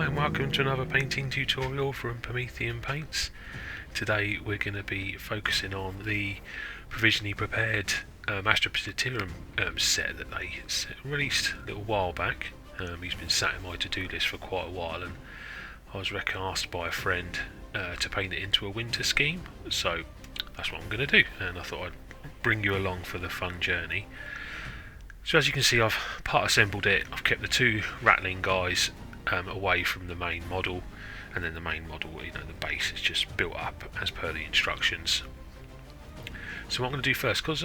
and welcome to another painting tutorial from Promethean Paints. Today we're going to be focusing on the Provisionally Prepared Astra Militarum set that they released a little while back. He's been sat in my to-do list for quite a while, and I was asked by a friend to paint it into a winter scheme, so that's what I'm going to do, and I thought I'd bring you along for the fun journey. So as you can see, I've part assembled it. I've kept the two rattling guys away from the main model, and then the main model, the base is just built up as per the instructions. So what I'm going to do first, because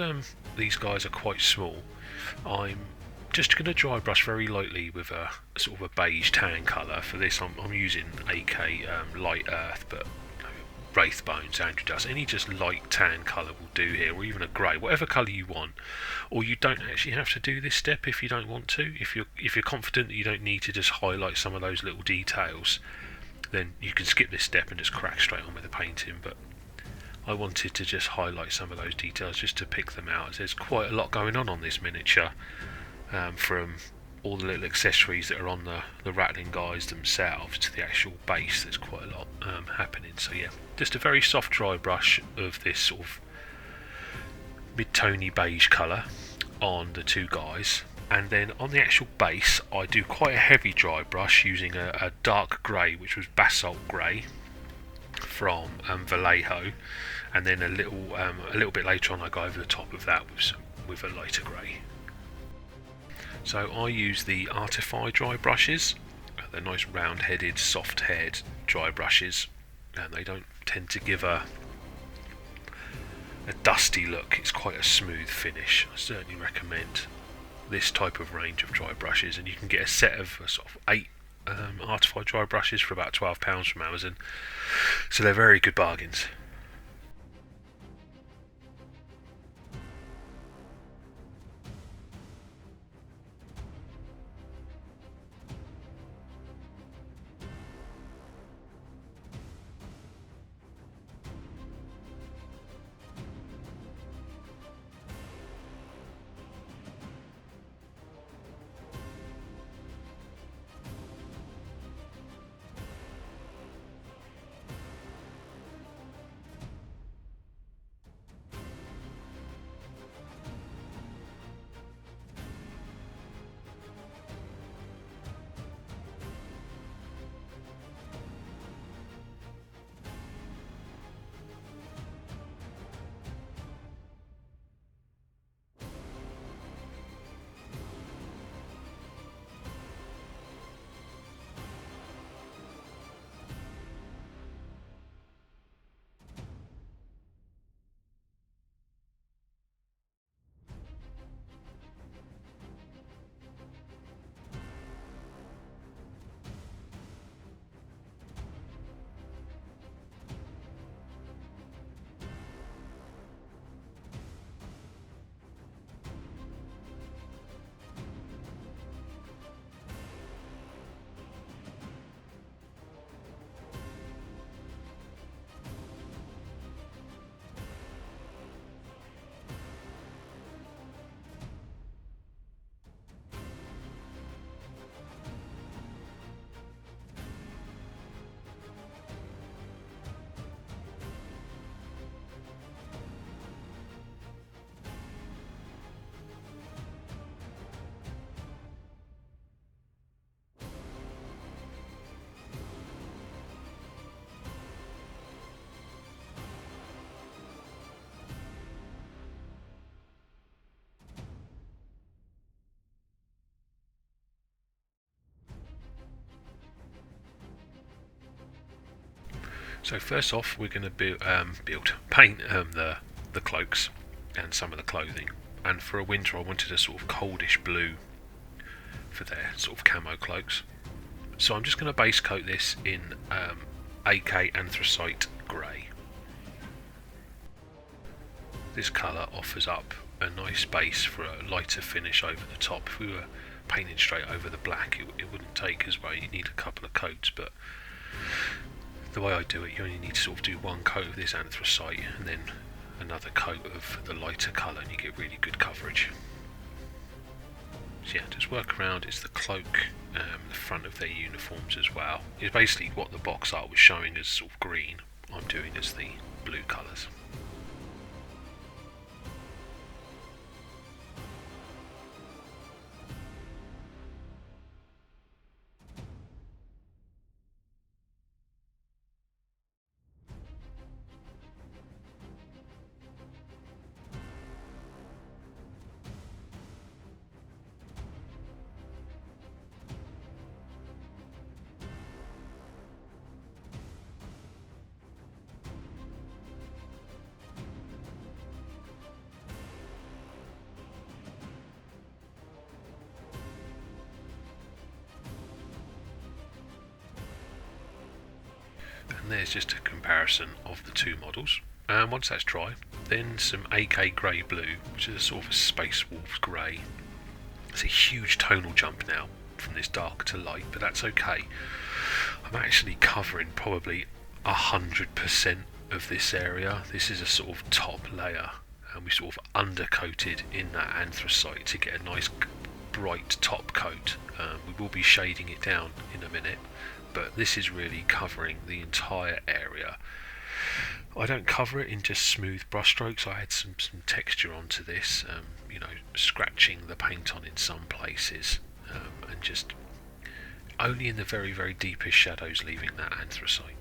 these guys are quite small, I'm just going to dry brush very lightly with a sort of a beige tan colour. For this I'm using AK Light Earth, but Wraith Bones, Andrew Dust, any just light tan colour will do here, or even a grey, whatever colour you want. Or you don't actually have to do this step if you don't want to. If you're confident that you don't need to just highlight some of those little details, then you can skip this step and just crack straight on with the painting. But I wanted to just highlight some of those details just to pick them out, as there's quite a lot going on this miniature, from all the little accessories that are on the rattling guys themselves to the actual base. There's quite a lot happening. So yeah, just a very soft dry brush of this sort of mid-tony beige colour on the two guys, and then on the actual base I do quite a heavy dry brush using a dark grey, which was Basalt Grey from Vallejo, and then a little bit later on I go over the top of that with a lighter grey. So I use the Artic dry brushes. They're nice round-headed, soft-haired dry brushes, and they don't tend to give a dusty look. It's quite a smooth finish. I certainly recommend this type of range of dry brushes, and you can get a set of sort of 8 Artic dry brushes for about £12 from Amazon, so they're very good bargains. So first off, we're going to paint the cloaks and some of the clothing. And for a winter, I wanted a sort of coldish blue for their sort of camo cloaks. So I'm just going to base coat this in AK Anthracite Grey. This colour offers up a nice base for a lighter finish over the top. If we were painting straight over the black, it wouldn't take as well. You need a couple of coats, but the way I do it, you only need to sort of do one coat of this anthracite and then another coat of the lighter colour, and you get really good coverage. So yeah, just work around. It's the cloak, the front of their uniforms as well. It's basically what the box art was showing as sort of green, I'm doing as the blue colours. And there's just a comparison of the two models. And once that's dry, then some AK Grey Blue, which is a sort of a Space Wolves Grey. It's a huge tonal jump now from this dark to light, but that's okay. I'm actually covering probably 100% of this area. This is a sort of top layer, and we sort of undercoated in that anthracite to get a nice bright top coat. We will be shading it down in a minute, but this is really covering the entire area. I don't cover it in just smooth brush strokes. I had some texture onto this, scratching the paint on in some places, and just only in the very, very deepest shadows leaving that anthracite.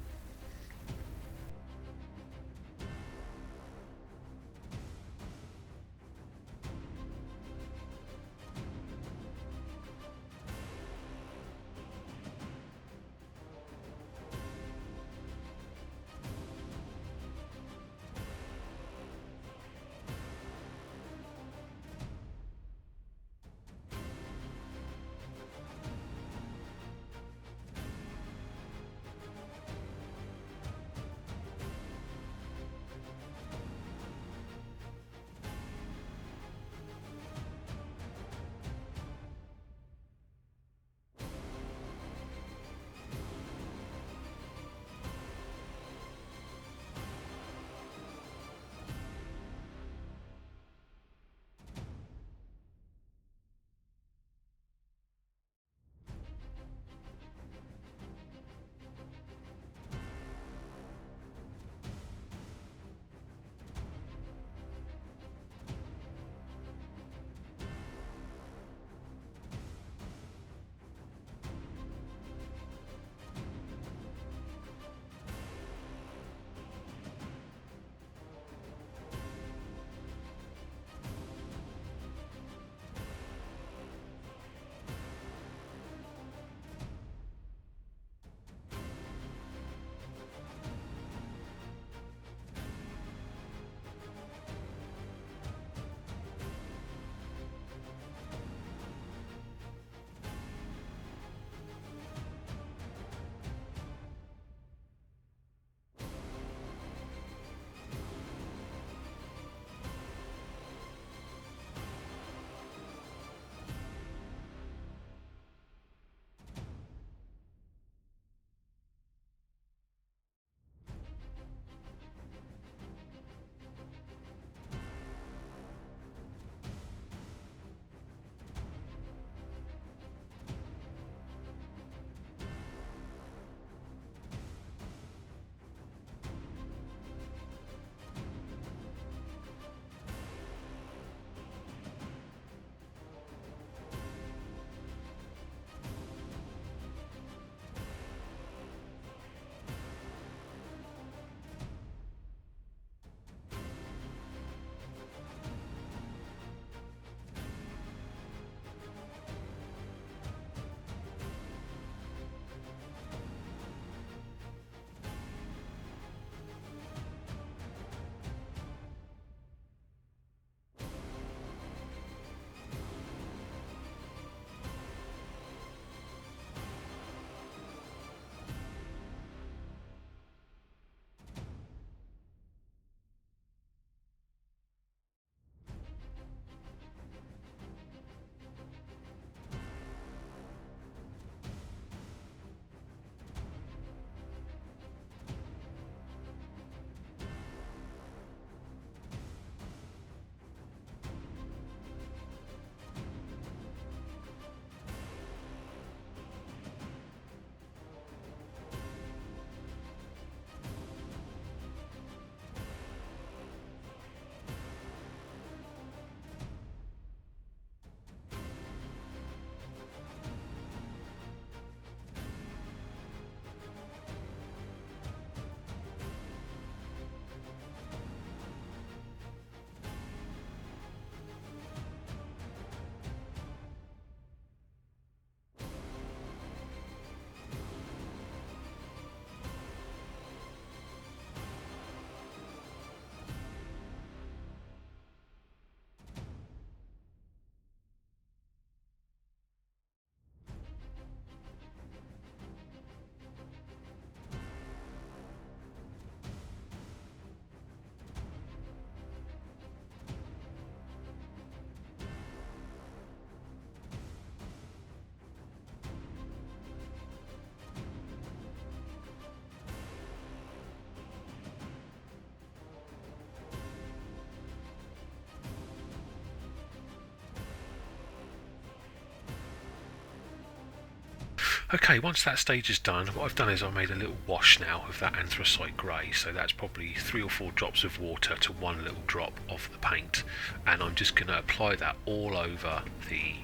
Okay, once that stage is done, what I've done is I've made a little wash now of that Anthracite Grey, so that's probably 3 or 4 drops of water to 1 little drop of the paint, and I'm just going to apply that all over the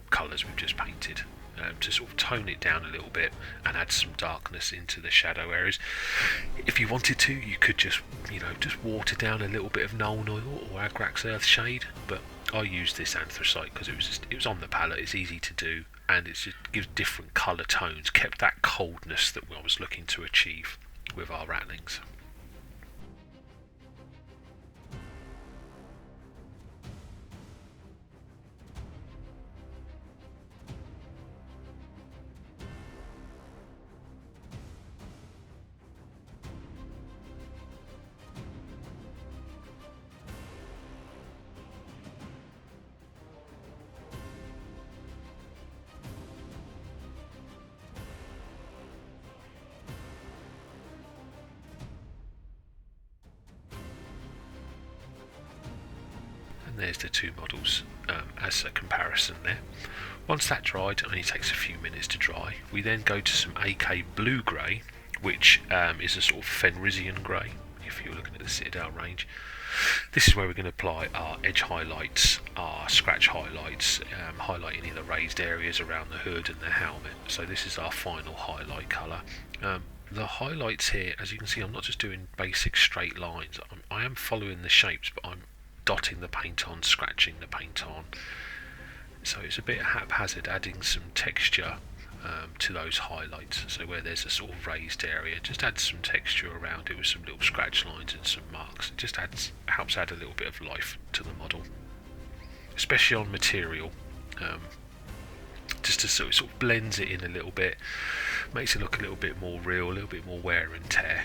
colours we've just painted. To sort of tone it down a little bit and add some darkness into the shadow areas. If you wanted to, you could just water down a little bit of Nuln Oil or Agrax Earthshade, but I used this anthracite because it was on the palette. It's easy to do, and it just gives different colour tones. Kept that coldness that I was looking to achieve with our rattlings. And there's the two models as a comparison there. Once that dried, it only takes a few minutes to dry. We then go to some AK Blue Grey, which is a sort of Fenrisian grey, if you're looking at the Citadel range. This is where we're going to apply our edge highlights, our scratch highlights, highlighting in the raised areas around the hood and the helmet. So this is our final highlight colour. The highlights here, as you can see, I'm not just doing basic straight lines. I am following the shapes, but I'm dotting the paint on, scratching the paint on. So it's a bit haphazard, adding some texture to those highlights. So where there's a sort of raised area, just add some texture around it with some little scratch lines and some marks. It just helps add a little bit of life to the model, especially on material. Just to sort of blends it in a little bit, makes it look a little bit more real, a little bit more wear and tear.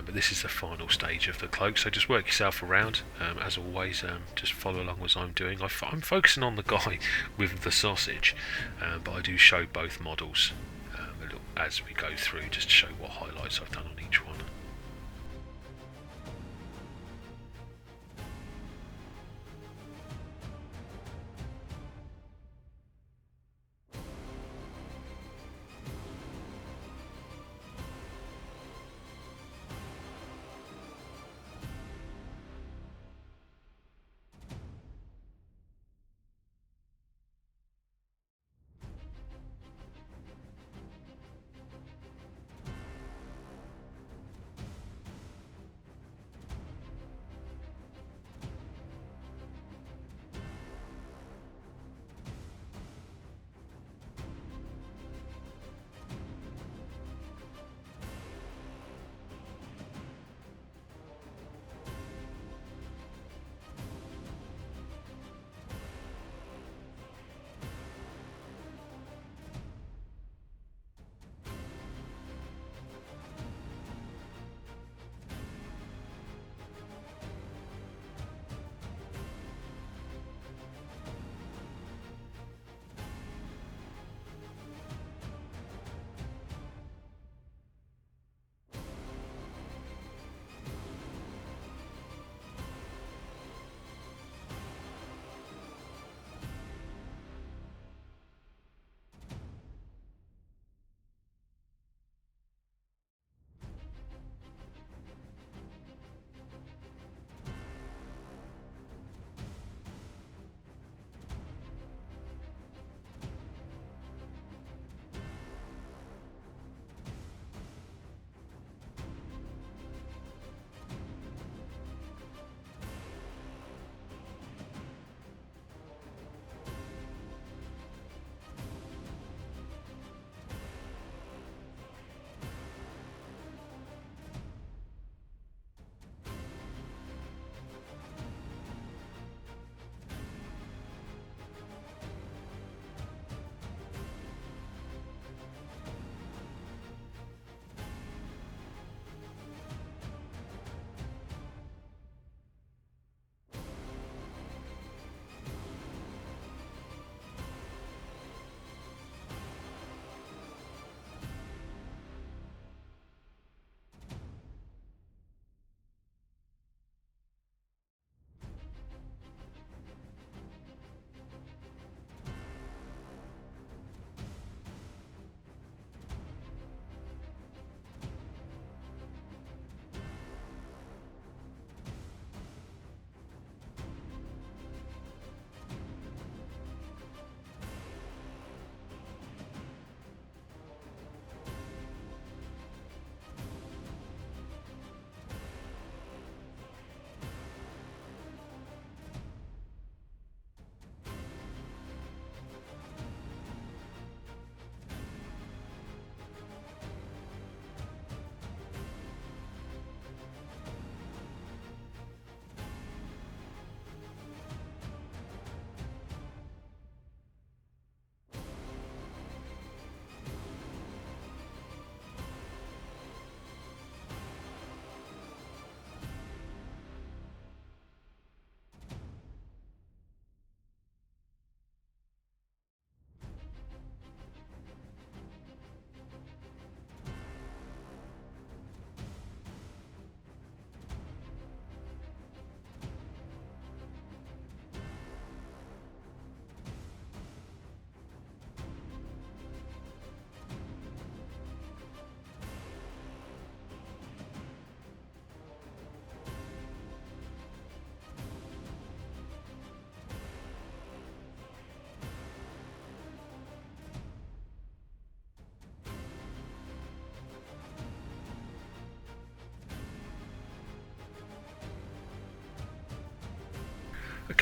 But this is the final stage of the cloak, so just work yourself around. As always, just follow along as I'm doing. I'm focusing on the guy with the sausage, but I do show both models a little as we go through, just to show what highlights I've done on each one.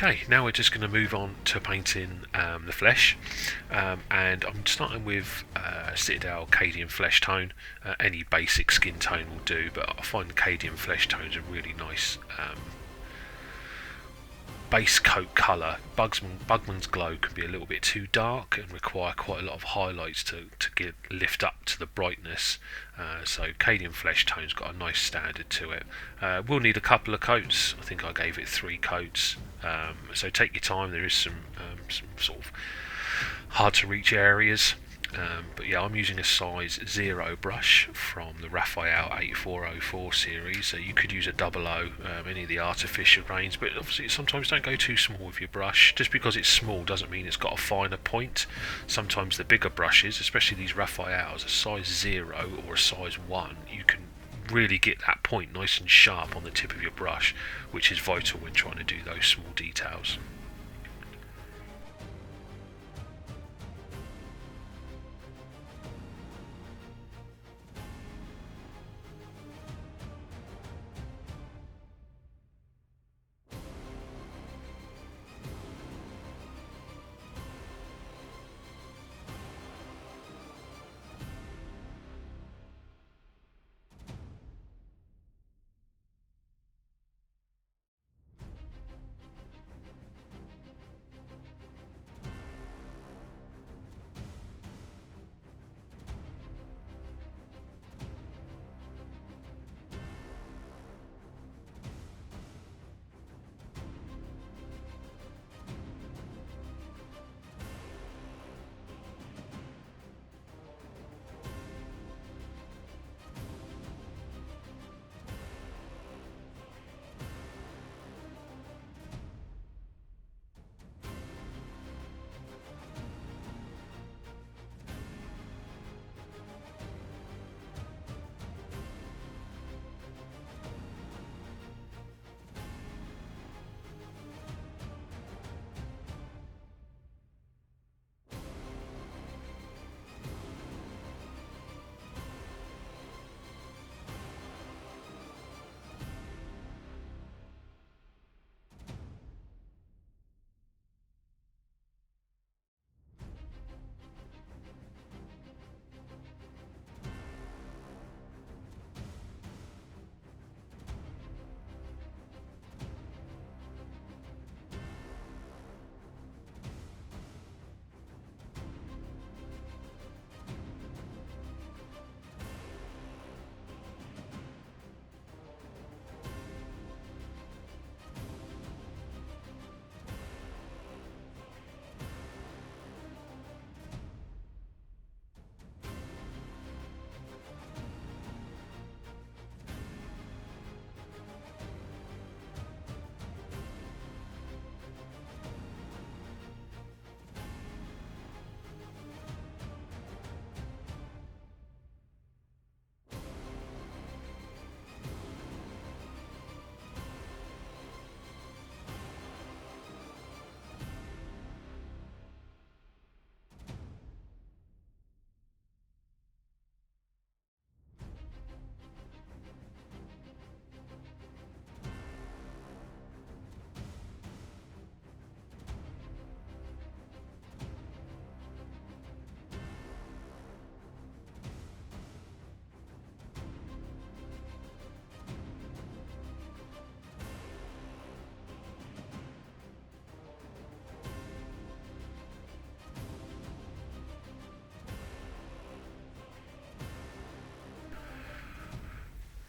Okay, now we're just going to move on to painting the flesh, and I'm starting with Citadel Cadian Fleshtone. Any basic skin tone will do, but I find Cadian Fleshtone's a really nice base coat colour. Bugman's Glow can be a little bit too dark and require quite a lot of highlights to lift up to the brightness, so Cadian Fleshtone's got a nice standard to it. We'll need a couple of coats. I think I gave it 3 coats, so take your time. There is some sort of hard to reach areas, but yeah, I'm using a size 0 brush from the Raphael 8404 series, so you could use a 00, any of the artificial range, but obviously sometimes don't go too small with your brush. Just because it's small doesn't mean it's got a finer point. Sometimes the bigger brushes, especially these Raphaels, a size 0 or a size 1, you can really get that point nice and sharp on the tip of your brush, which is vital when trying to do those small details.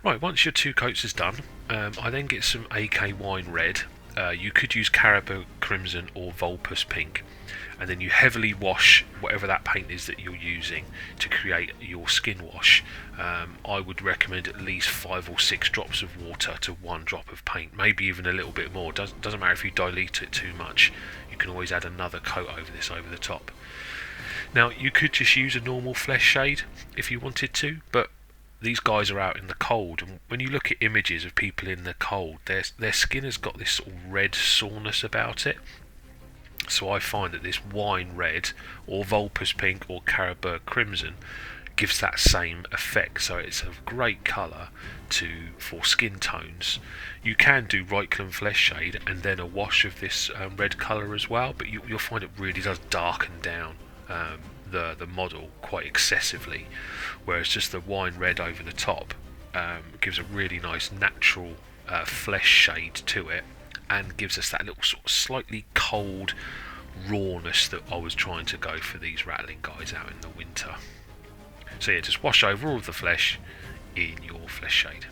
Right, once your 2 coats is done, I then get some AK Wine Red. You could use Caribou Crimson or Vulpus Pink, and then you heavily wash whatever that paint is that you're using to create your skin wash. I would recommend at least 5 or 6 drops of water to 1 drop of paint, maybe even a little bit more. Doesn't matter if you dilute it too much. You can always add another coat over this over the top. Now you could just use a normal Fleshshade if you wanted to, but these guys are out in the cold, and when you look at images of people in the cold, their skin has got this sort of red soreness about it. So I find that this wine red or Vulpus Pink or Caribou Crimson gives that same effect. So it's a great colour for skin tones. You can do Reikland Fleshshade and then a wash of this red colour as well, but you'll find it really does darken down the model quite excessively, whereas just the wine red over the top gives a really nice natural flesh shade to it, and gives us that little sort of slightly cold rawness that I was trying to go for these rattling guys out in the winter. So yeah, just wash over all of the flesh in your Fleshshade.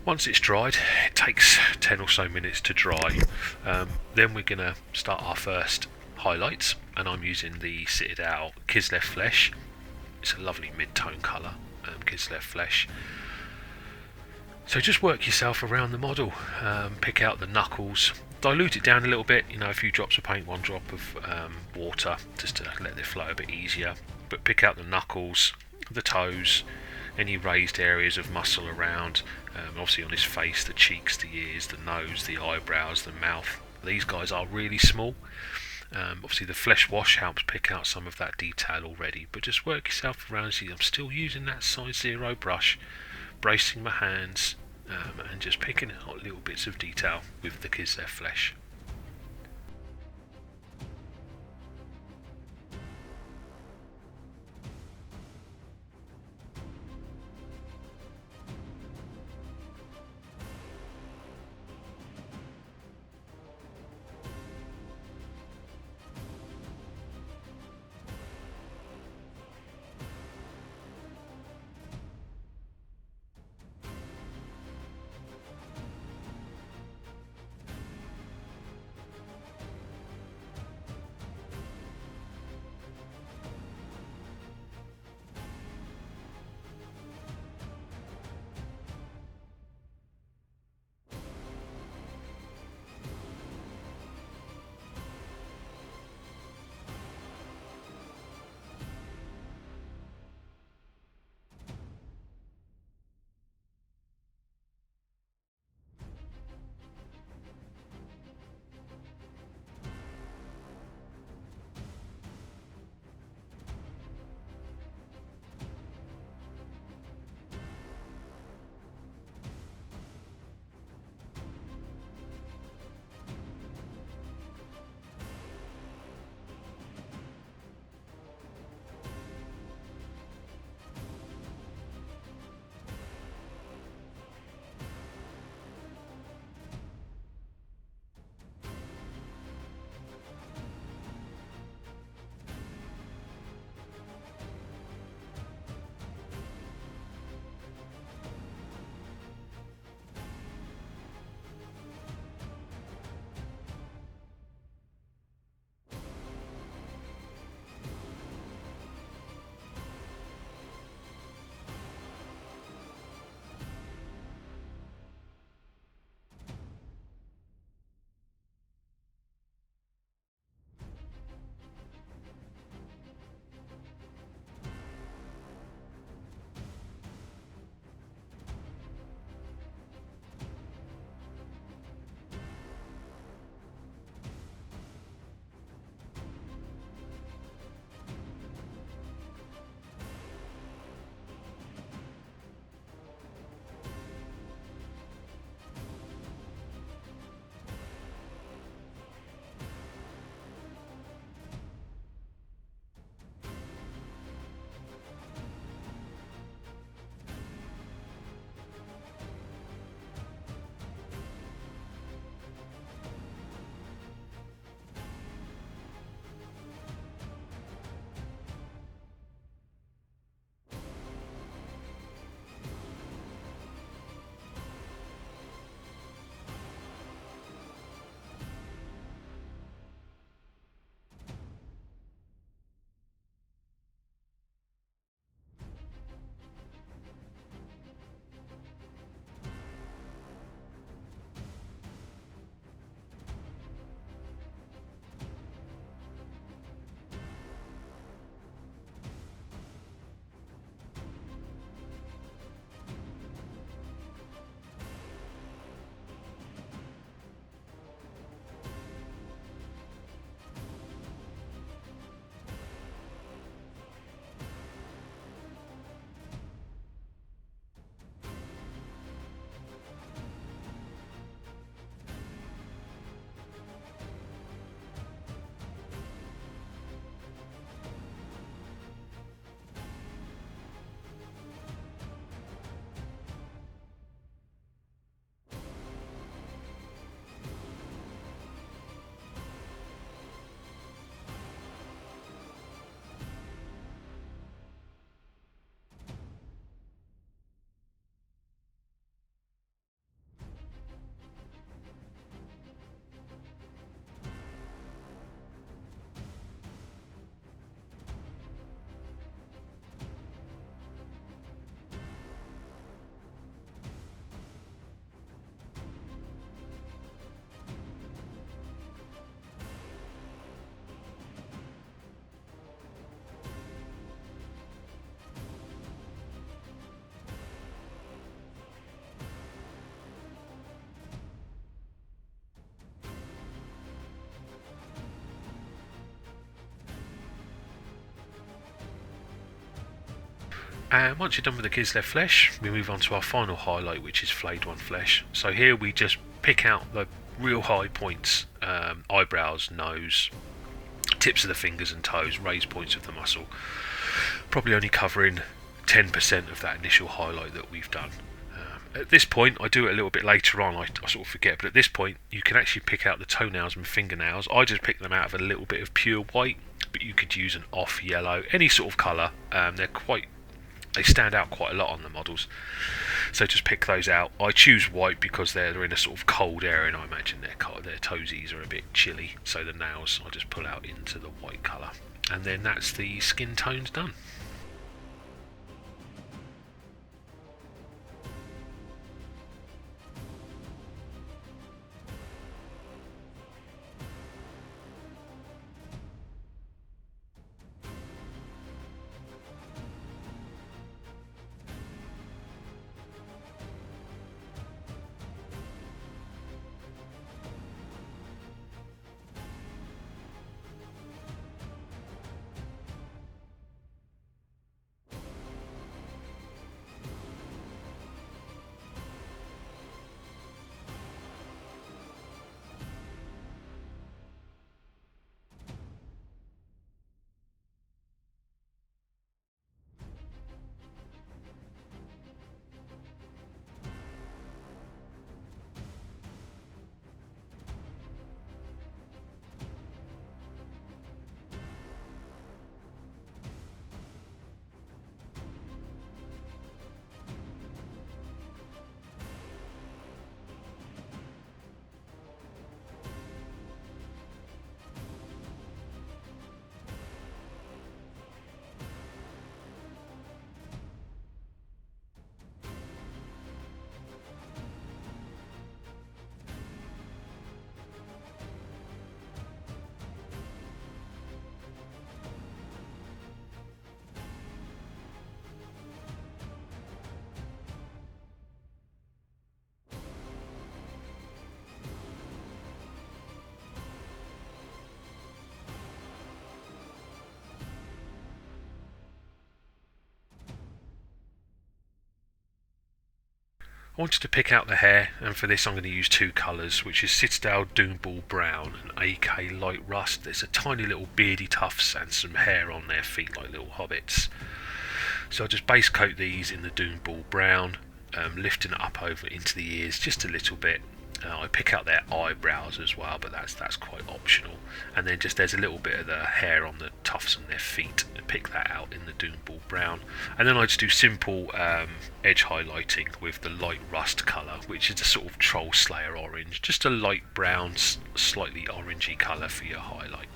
Once it's dried, it takes 10 or so minutes to dry. Then we're going to start our first highlights, and I'm using the Citadel Kislev Flesh. It's a lovely mid-tone colour, Kislev Flesh. So just work yourself around the model, pick out the knuckles, dilute it down a little bit, a few drops of paint, one drop of water, just to let it flow a bit easier. But pick out the knuckles, the toes, any raised areas of muscle around, obviously on his face, the cheeks, the ears, the nose, the eyebrows, the mouth. These guys are really small. Obviously the flesh wash helps pick out some of that detail already, but just work yourself around. See, I'm still using that size 0 brush, bracing my hands, and just picking out little bits of detail with the Kislev Flesh. And once you're done with the Kislev flesh, we move on to our final highlight, which is Flayed one flesh. So here we just pick out the real high points, eyebrows, nose, tips of the fingers and toes, raised points of the muscle, probably only covering 10% of that initial highlight that we've done. At this point, I do it a little bit later on, I sort of forget, but at this point you can actually pick out the toenails and fingernails. I just pick them out of a little bit of pure white, but you could use an off yellow, any sort of colour. They stand out quite a lot on the models, so just pick those out. I choose white because they're in a sort of cold area, and I imagine their toesies are a bit chilly, so the nails I just pull out into the white colour, and then that's the skin tones done. I wanted to pick out the hair, and for this I'm going to use two colours, which is Citadel Doombull Brown and AK Light Rust. There's a tiny little beardy tufts and some hair on their feet like little hobbits. So I just base coat these in the Doombull Brown, lifting it up over into the ears just a little bit. I pick out their eyebrows as well, but that's quite optional. And then just there's a little bit of the hair on the tufts on their feet, and pick that out in the Doombull Brown. And then I just do simple edge highlighting with the light rust colour, which is a sort of Troll Slayer orange, just a light brown, slightly orangey colour for your highlight.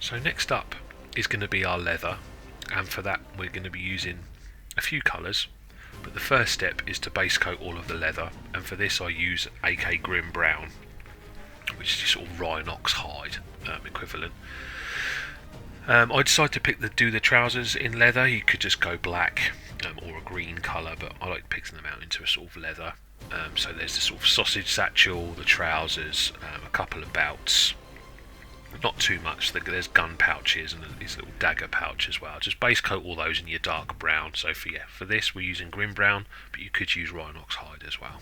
So next up is going to be our leather, and for that we're going to be using a few colours, but the first step is to base coat all of the leather, and for this I use AK Grim Brown, which is just sort of Rhinox hide equivalent. I decided to do the trousers in leather. You could just go black or a green colour, but I like picking them out into a sort of leather. So there's the sort of sausage satchel, the trousers, a couple of belts. Not too much. There's gun pouches and these little dagger pouch as well. Just base coat all those in your dark brown. So for this we're using Grim Brown, but you could use Rhinox hide as well.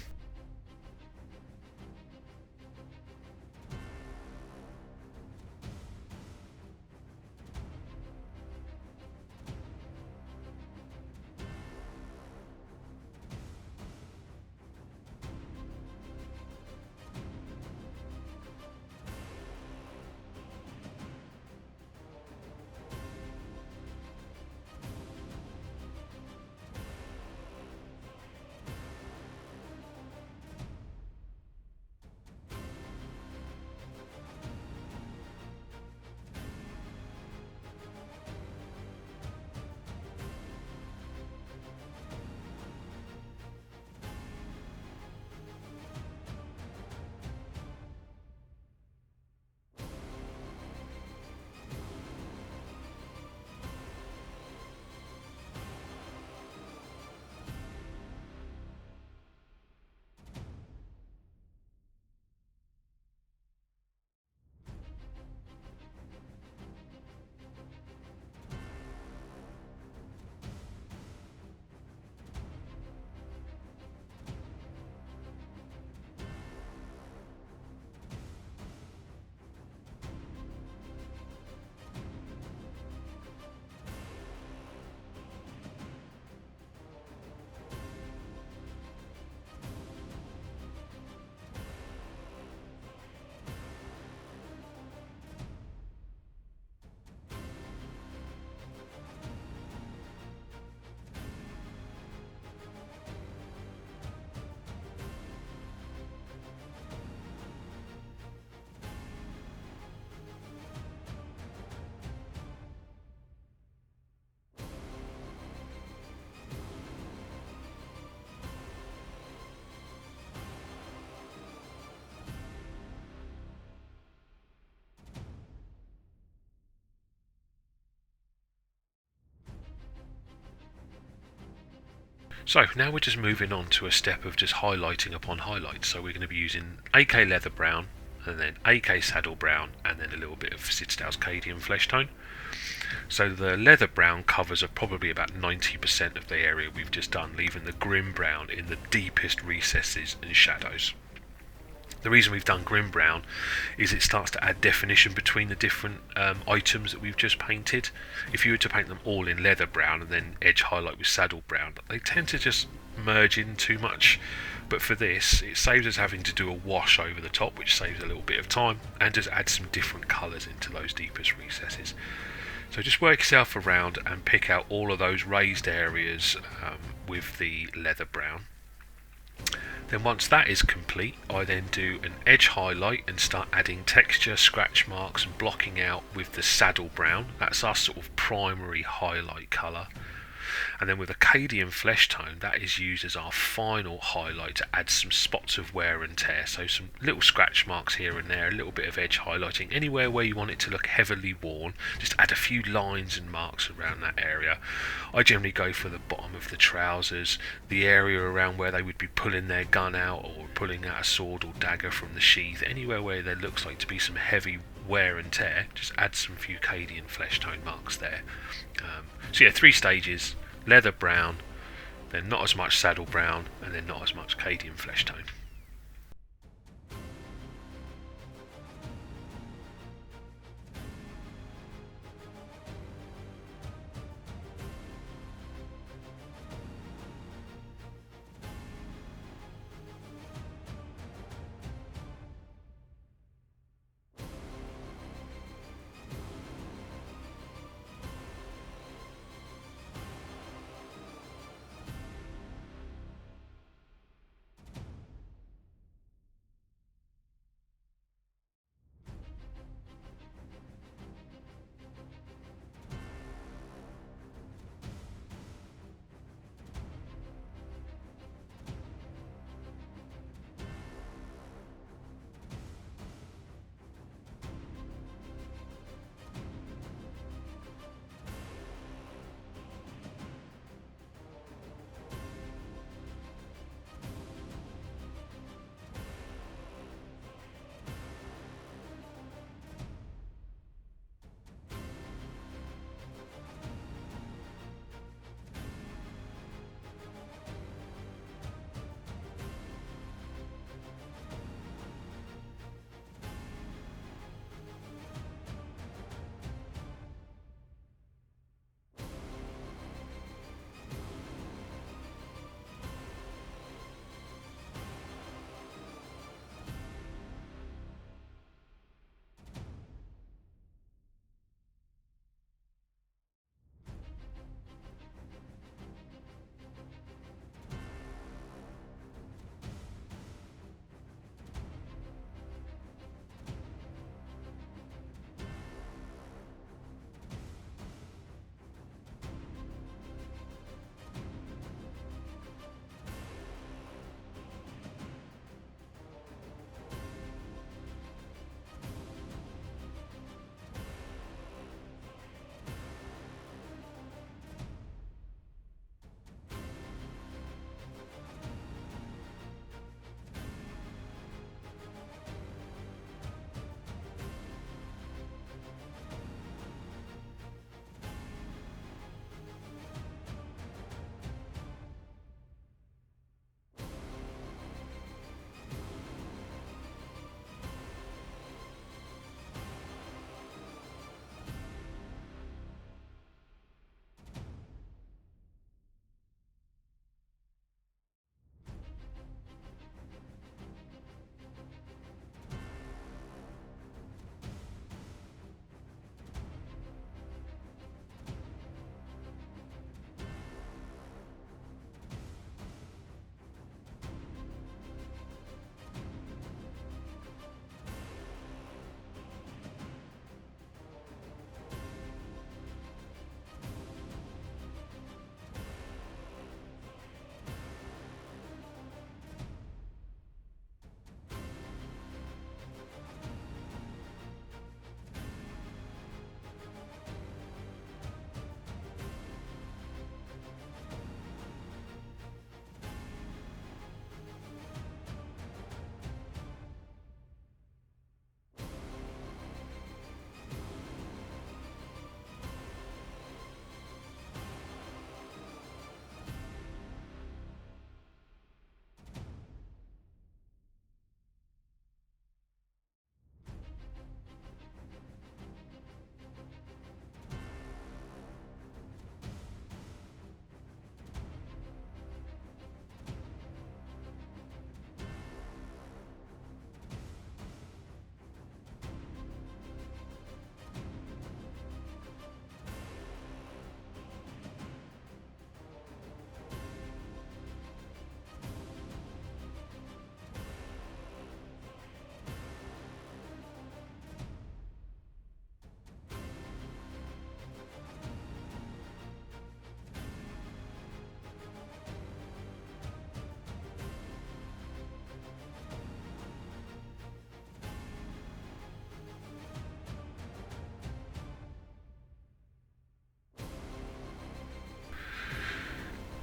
So now we're just moving on to a step of just highlighting upon highlights. So we're going to be using AK Leather Brown, and then AK Saddle Brown, and then a little bit of Citadel's Cadian Fleshtone. So the Leather Brown covers probably about 90% of the area we've just done, leaving the Grim Brown in the deepest recesses and shadows. The reason we've done Grim Brown is it starts to add definition between the different items that we've just painted. If you were to paint them all in Leather Brown and then edge highlight with Saddle Brown, they tend to just merge in too much. But for this, it saves us having to do a wash over the top, which saves a little bit of time, and just adds some different colours into those deepest recesses. So just work yourself around and pick out all of those raised areas with the Leather Brown. Then once that is complete, I then do an edge highlight and start adding texture, scratch marks and blocking out with the Saddle Brown. That's our sort of primary highlight colour. And then with a Cadian Fleshtone, that is used as our final highlight to add some spots of wear and tear. So some little scratch marks here and there, a little bit of edge highlighting. Anywhere where you want it to look heavily worn, just add a few lines and marks around that area. I generally go for the bottom of the trousers, the area around where they would be pulling their gun out or pulling out a sword or dagger from the sheath. Anywhere where there looks like to be some heavy wear and tear, just add some few Cadian Fleshtone marks there. So yeah, 3 stages: leather brown, then not as much saddle brown, and then not as much Cadian Fleshtone.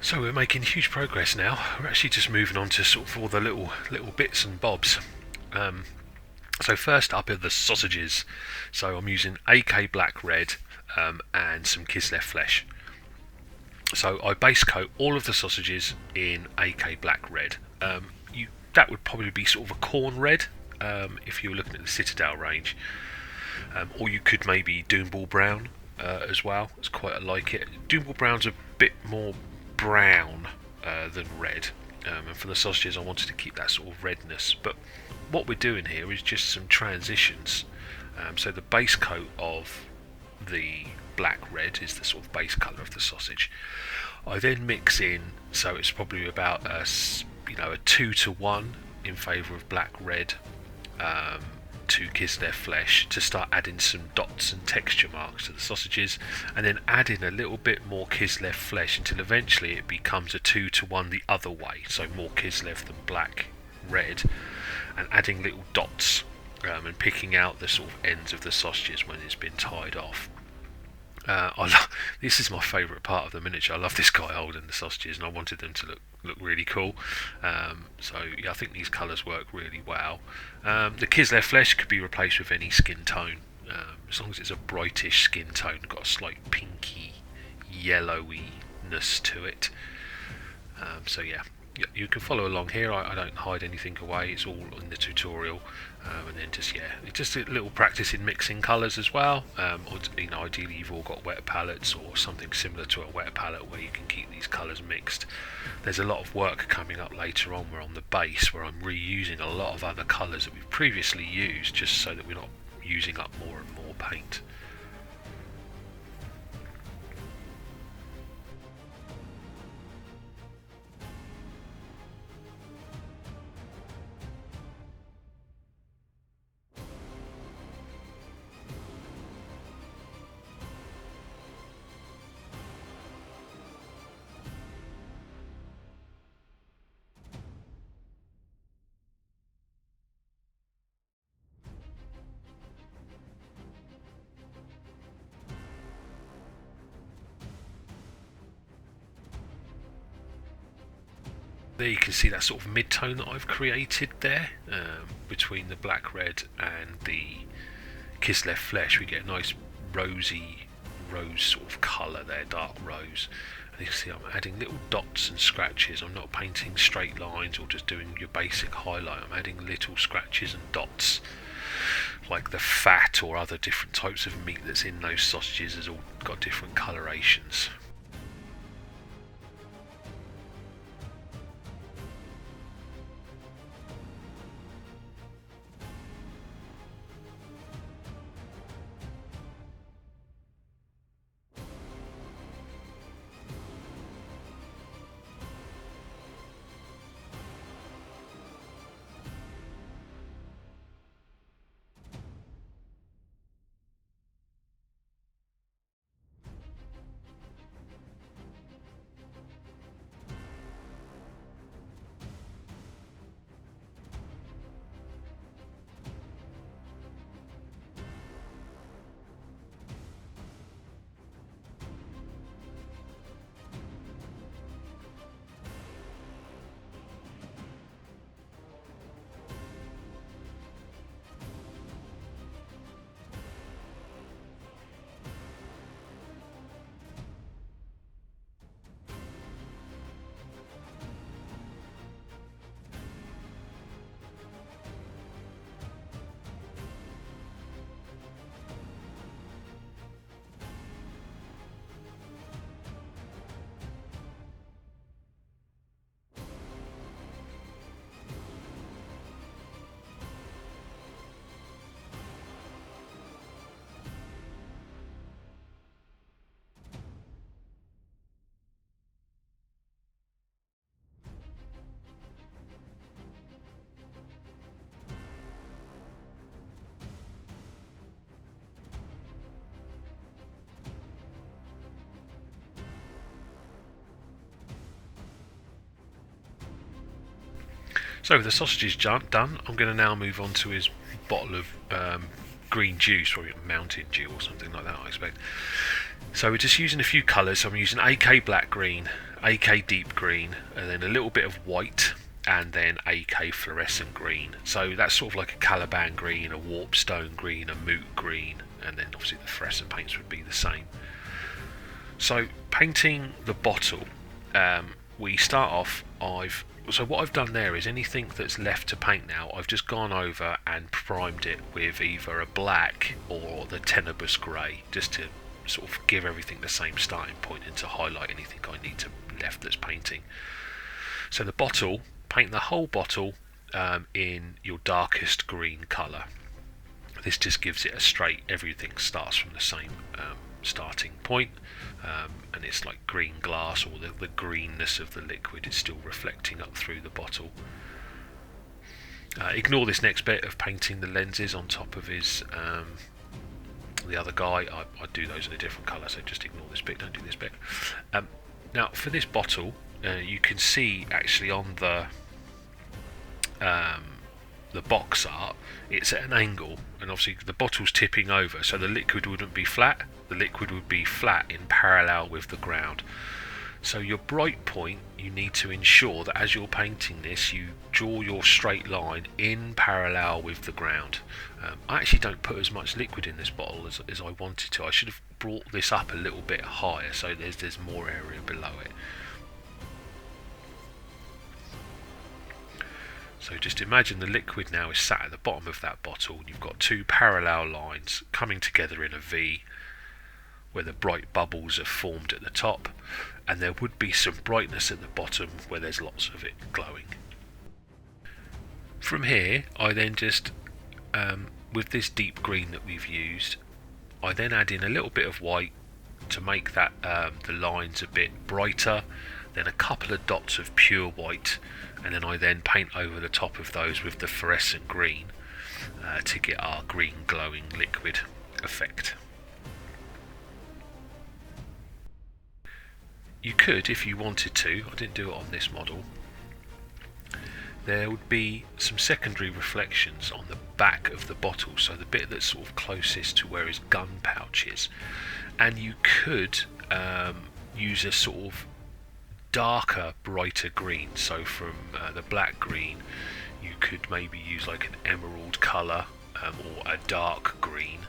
So we're making huge progress now. We're actually just moving on to sort of all the little bits and bobs. So first up are the sausages. So I'm using AK Black Red and some Kislev flesh. So I base coat all of the sausages in AK Black Red. That would probably be sort of a corn red if you were looking at the Citadel range. Or you could maybe Doombull Brown as well. It's quite like it. Doombull Brown's a bit more brown than red, and for the sausages I wanted to keep that sort of redness, but what we're doing here is just some transitions. So the base coat of the black red is the sort of base colour of the sausage. I then mix in, so it's probably about a 2-to-1 in favour of black red to Kislev flesh, to start adding some dots and texture marks to the sausages, and then adding a little bit more Kislev flesh until eventually it becomes a 2-to-1 the other way, so more Kislev than black red, and adding little dots and picking out the sort of ends of the sausages when it's been tied off. This is my favourite part of the miniature. I love this guy holding the sausages, and I wanted them to look really cool. So yeah, I think these colours work really well. The Kislev flesh could be replaced with any skin tone, as long as it's a brightish skin tone, got a slight pinky yellowiness to it. So yeah, you can follow along here. I don't hide anything away. It's all in the tutorial, and then just a little practice in mixing colours as well. Ideally you've all got wet palettes or something similar to a wet palette where you can keep these colours mixed. There's a lot of work coming up later on where on the base where I'm reusing a lot of other colours that we've previously used, just so that we're not using up more and more paint. There you can see that sort of mid-tone that I've created there between the black red and the Kislev flesh. We get a nice rose sort of colour there, dark rose. And you can see I'm adding little dots and scratches. I'm not painting straight lines or just doing your basic highlight. I'm adding little scratches and dots, like the fat or other different types of meat that's in those sausages has all got different colorations. So with the sausages done, I'm going to now move on to his bottle of green juice, probably mountain dew or something like that, I expect. So we're just using a few colours. So I'm using AK black green, AK deep green, and then a little bit of white, and then AK fluorescent green. So that's sort of like a Caliban green, a warpstone green, a moot green, and then obviously the fluorescent paints would be the same. So painting the bottle, we start off, so what I've done there is anything that's left to paint now, I've just gone over and primed it with either a black or the Tenebrous Grey, just to sort of give everything the same starting point and to highlight anything I need to left that's painting. So the bottle, paint the whole bottle in your darkest green colour. This just gives it a straight, everything starts from the same starting point, and it's like green glass, or the greenness of the liquid is still reflecting up through the bottle. Ignore this next bit of painting the lenses on top of his the other guy. I do those in a different colour, so just ignore this bit, don't do this bit. Now for this bottle, you can see actually on the box art, it's at an angle, and obviously the bottle's tipping over, so the liquid wouldn't be flat, the liquid would be flat in parallel with the ground. So your bright point, you need to ensure that as you're painting this, you draw your straight line in parallel with the ground. I actually don't put as much liquid in this bottle as I wanted to. I should have brought this up a little bit higher so there's more area below it. So just imagine the liquid now is sat at the bottom of that bottle, and you've got two parallel lines coming together in a V, where the bright bubbles are formed at the top, and there would be some brightness at the bottom where there's lots of it glowing. From here, I then just, with this deep green that we've used, I then add in a little bit of white to make that the lines a bit brighter, then a couple of dots of pure white, and then I then paint over the top of those with the fluorescent green to get our green glowing liquid effect. You could, if you wanted to, I didn't do it on this model, there would be some secondary reflections on the back of the bottle, so the bit that's sort of closest to where his gun pouch is, and you could use a sort of darker, brighter green. So from the black green, you could maybe use like an emerald colour or a dark green,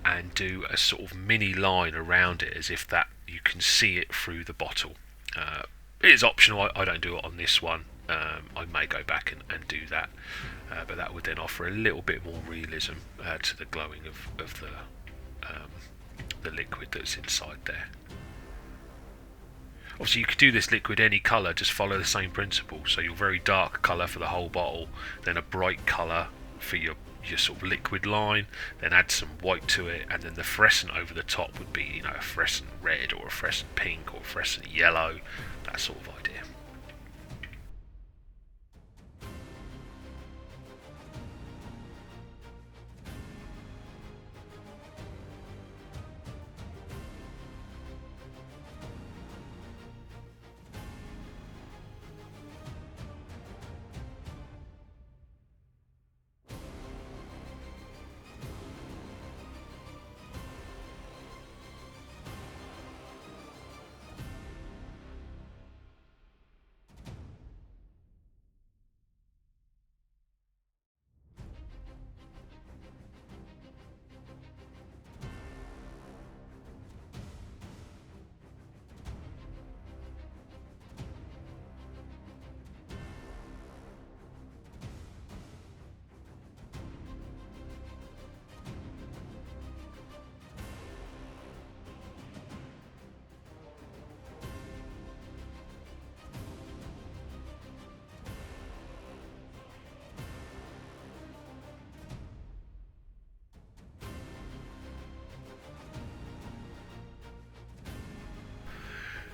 and do a sort of mini line around it as if that you can see it through the bottle. It is optional. I don't do it on this one. I may go back and do that, but that would then offer a little bit more realism to the glowing of the liquid that's inside there. Obviously you could do this liquid any colour, just follow the same principle. So your very dark colour for the whole bottle, then a bright colour for your sort of liquid line, then add some white to it, and then the fluorescent over the top would be, you know, a fluorescent red or a fluorescent pink or a fluorescent yellow, that sort of idea.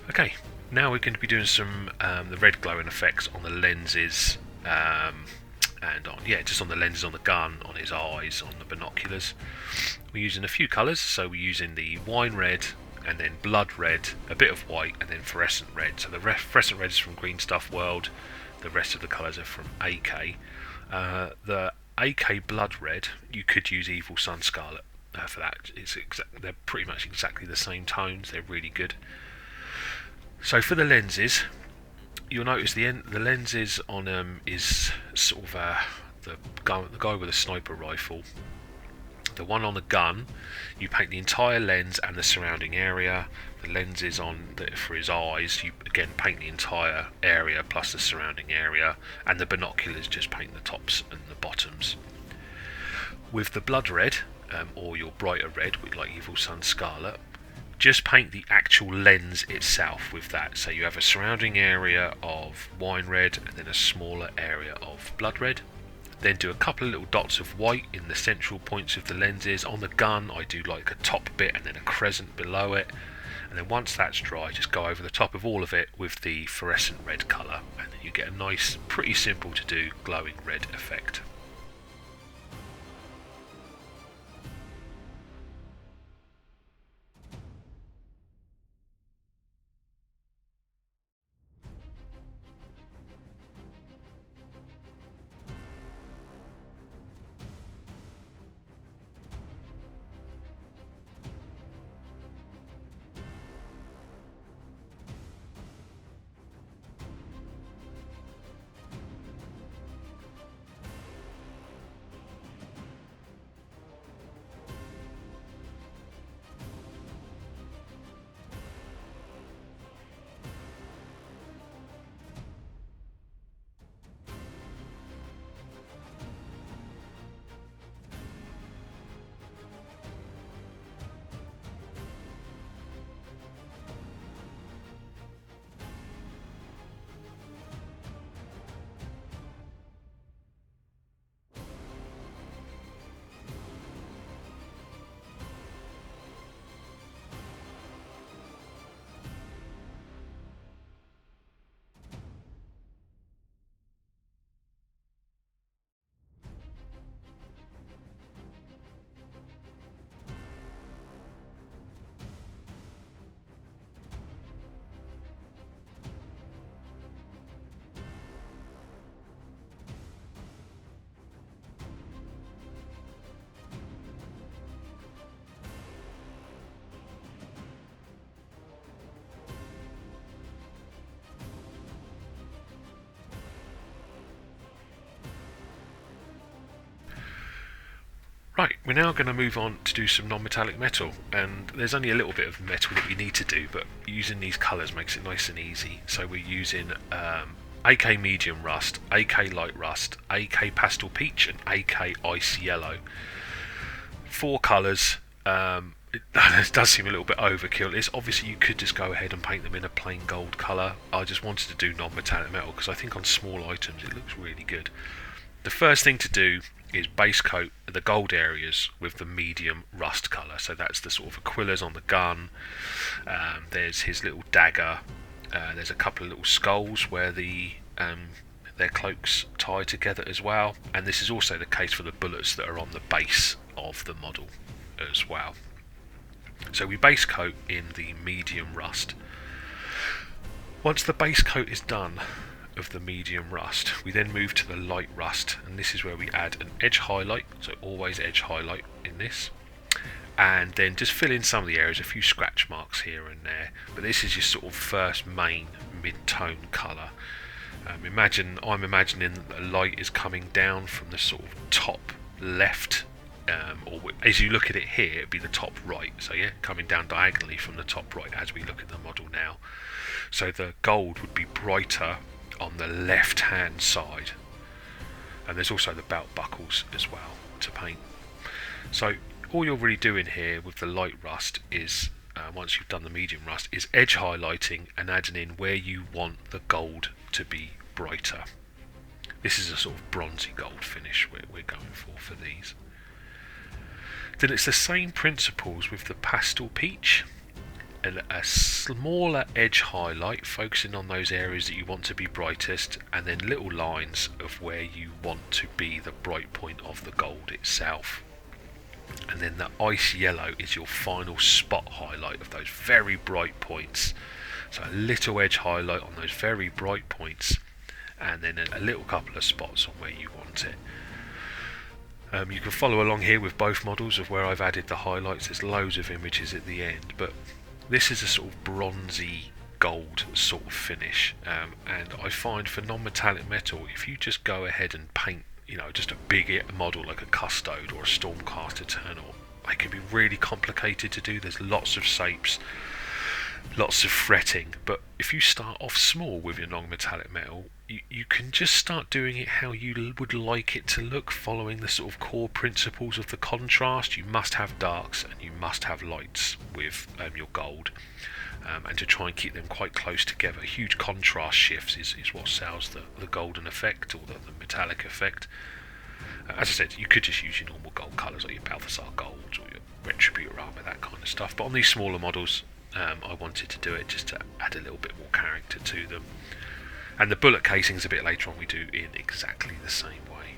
Okay, now we're going to be doing some the red glowing effects on the lenses, and just on the lenses on the gun, on his eyes, on the binoculars. We're using a few colours, so we're using the wine red, and then blood red, a bit of white, and then fluorescent red. So the fluorescent red is from Green Stuff World, the rest of the colours are from AK. The AK Blood Red, you could use Evil Sun Scarlet for that. They're pretty much exactly the same tones. They're really good. So for the lenses, you'll notice the lenses on them is sort of the guy with a sniper rifle. The one on the gun, you paint the entire lens and the surrounding area. The lenses for his eyes, you again paint the entire area plus the surrounding area, and the binoculars just paint the tops and the bottoms. With the blood red, or your brighter red, with like Evil Sun Scarlet, just paint the actual lens itself with that. So you have a surrounding area of wine red and then a smaller area of blood red. Then do a couple of little dots of white in the central points of the lenses. On the gun, I do like a top bit and then a crescent below it. And then once that's dry, just go over the top of all of it with the fluorescent red colour, and then you get a nice, pretty simple to do glowing red effect. Right, we're now going to move on to do some non-metallic metal, and there's only a little bit of metal that we need to do, but using these colours makes it nice and easy. So we're using AK Medium Rust, AK Light Rust, AK Pastel Peach and AK Ice Yellow. 4 colours. It does seem a little bit overkill. Obviously you could just go ahead and paint them in a plain gold colour. I just wanted to do non-metallic metal because I think on small items it looks really good. The first thing to do is base coat the gold areas with the medium rust colour. So that's the sort of Aquillas on the gun. There's his little dagger. There's a couple of little skulls where their cloaks tie together as well. And this is also the case for the bullets that are on the base of the model as well. So we base coat in the medium rust. Once the base coat is done of the medium rust, we then move to the light rust, and this is where we add an edge highlight, so always edge highlight in this, and then just fill in some of the areas, a few scratch marks here and there, but this is your sort of first main mid-tone colour. I'm imagining that the light is coming down from the sort of top left, or as you look at it here, it'd be the top right, so yeah, coming down diagonally from the top right as we look at the model now. So the gold would be brighter on the left hand side, and there's also the belt buckles as well to paint. So all you're really doing here with the light rust is, once you've done the medium rust, is edge highlighting and adding in where you want the gold to be brighter. This is a sort of bronzy gold finish we're going for these. Then it's the same principles with the pastel peach, and a smaller edge highlight focusing on those areas that you want to be brightest, and then little lines of where you want to be the bright point of the gold itself. And then the ice yellow is your final spot highlight of those very bright points. So a little edge highlight on those very bright points, and then a little couple of spots on where you want it. You can follow along here with both models of where I've added the highlights. There's loads of images at the end, but this is a sort of bronzy gold sort of finish, and I find for non-metallic metal, if you just go ahead and paint, just a big model like a Custode or a Stormcast Eternal, they can be really complicated to do. There's lots of shapes, lots of fretting, but if you start off small with your non-metallic metal, you can just start doing it how you would like it to look, following the sort of core principles of the contrast. You must have darks and you must have lights with your gold, and to try and keep them quite close together. Huge contrast shifts is what sells the golden effect, or the metallic effect. As I said, you could just use your normal gold colours, like your Balthasar golds or your Retributor armour, that kind of stuff, but on these smaller models, I wanted to do it just to add a little bit more character to them. And the bullet casings a bit later on we do in exactly the same way.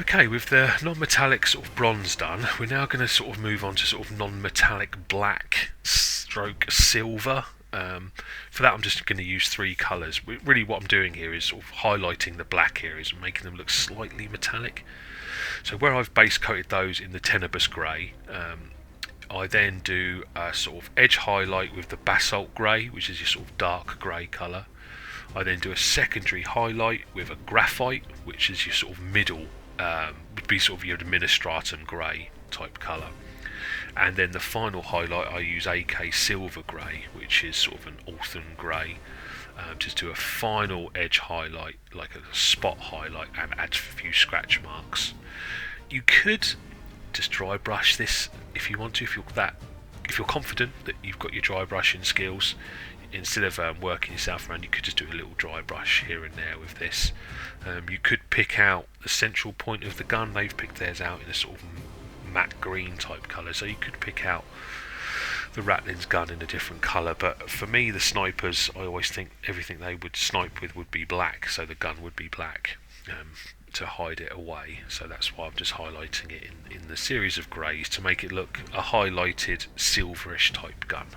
Okay, with the non-metallic sort of bronze done, we're now going to sort of move on to sort of non-metallic black stroke silver. For that I'm just going to use three colours. Really what I'm doing here is sort of highlighting the black areas and making them look slightly metallic. So where I've base coated those in the Tenebrous Grey, I then do a sort of edge highlight with the Basalt Grey, which is your sort of dark grey colour. I then do a secondary highlight with a Graphite, which is your sort of middle, would be sort of your Administratum Grey type colour. And then the final highlight I use AK Silver Grey, which is sort of an Orthan Grey. Just do a final edge highlight, like a spot highlight, and add a few scratch marks. You could just dry brush this if you want to, if you're confident that you've got your dry brushing skills. Instead of working yourself around, you could just do a little dry brush here and there with this. You could pick out the central point of the gun. They've picked theirs out in a sort of matte green type colour, so you could pick out the Reiklund's gun in a different colour. But for me, the snipers, I always think everything they would snipe with would be black, so the gun would be black to hide it away. So that's why I'm just highlighting it in the series of greys to make it look a highlighted silverish type gun.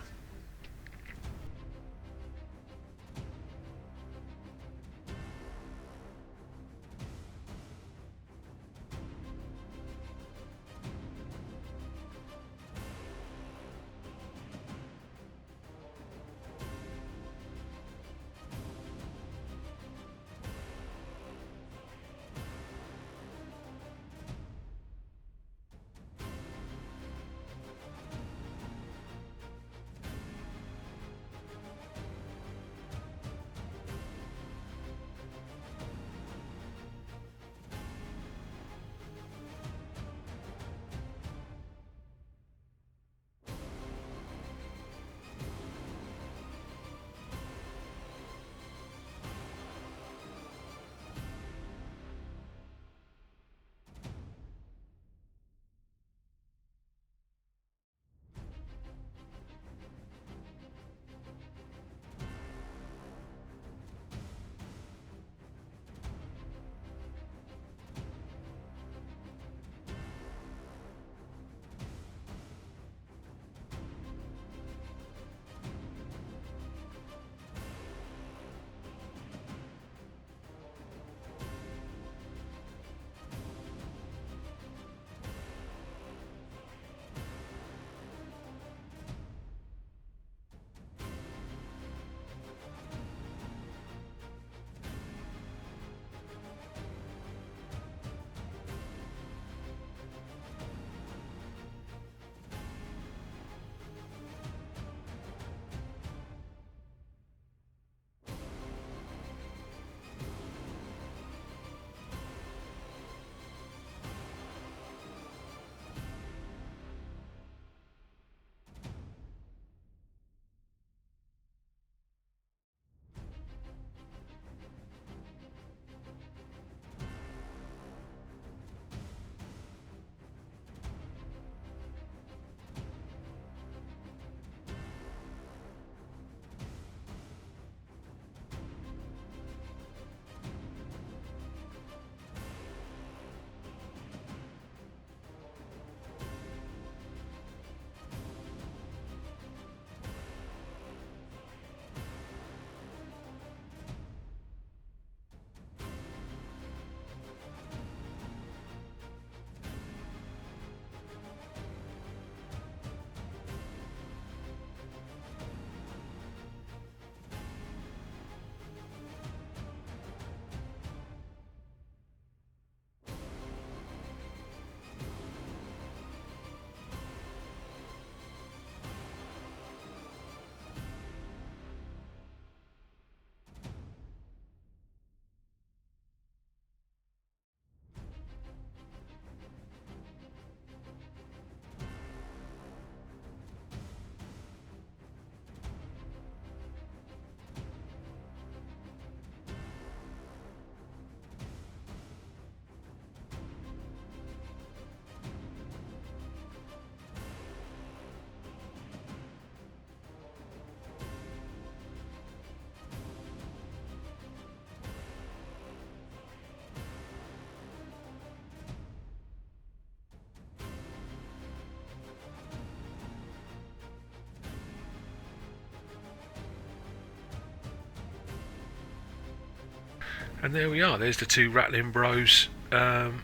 And there we are, there's the two Rattling Bros done.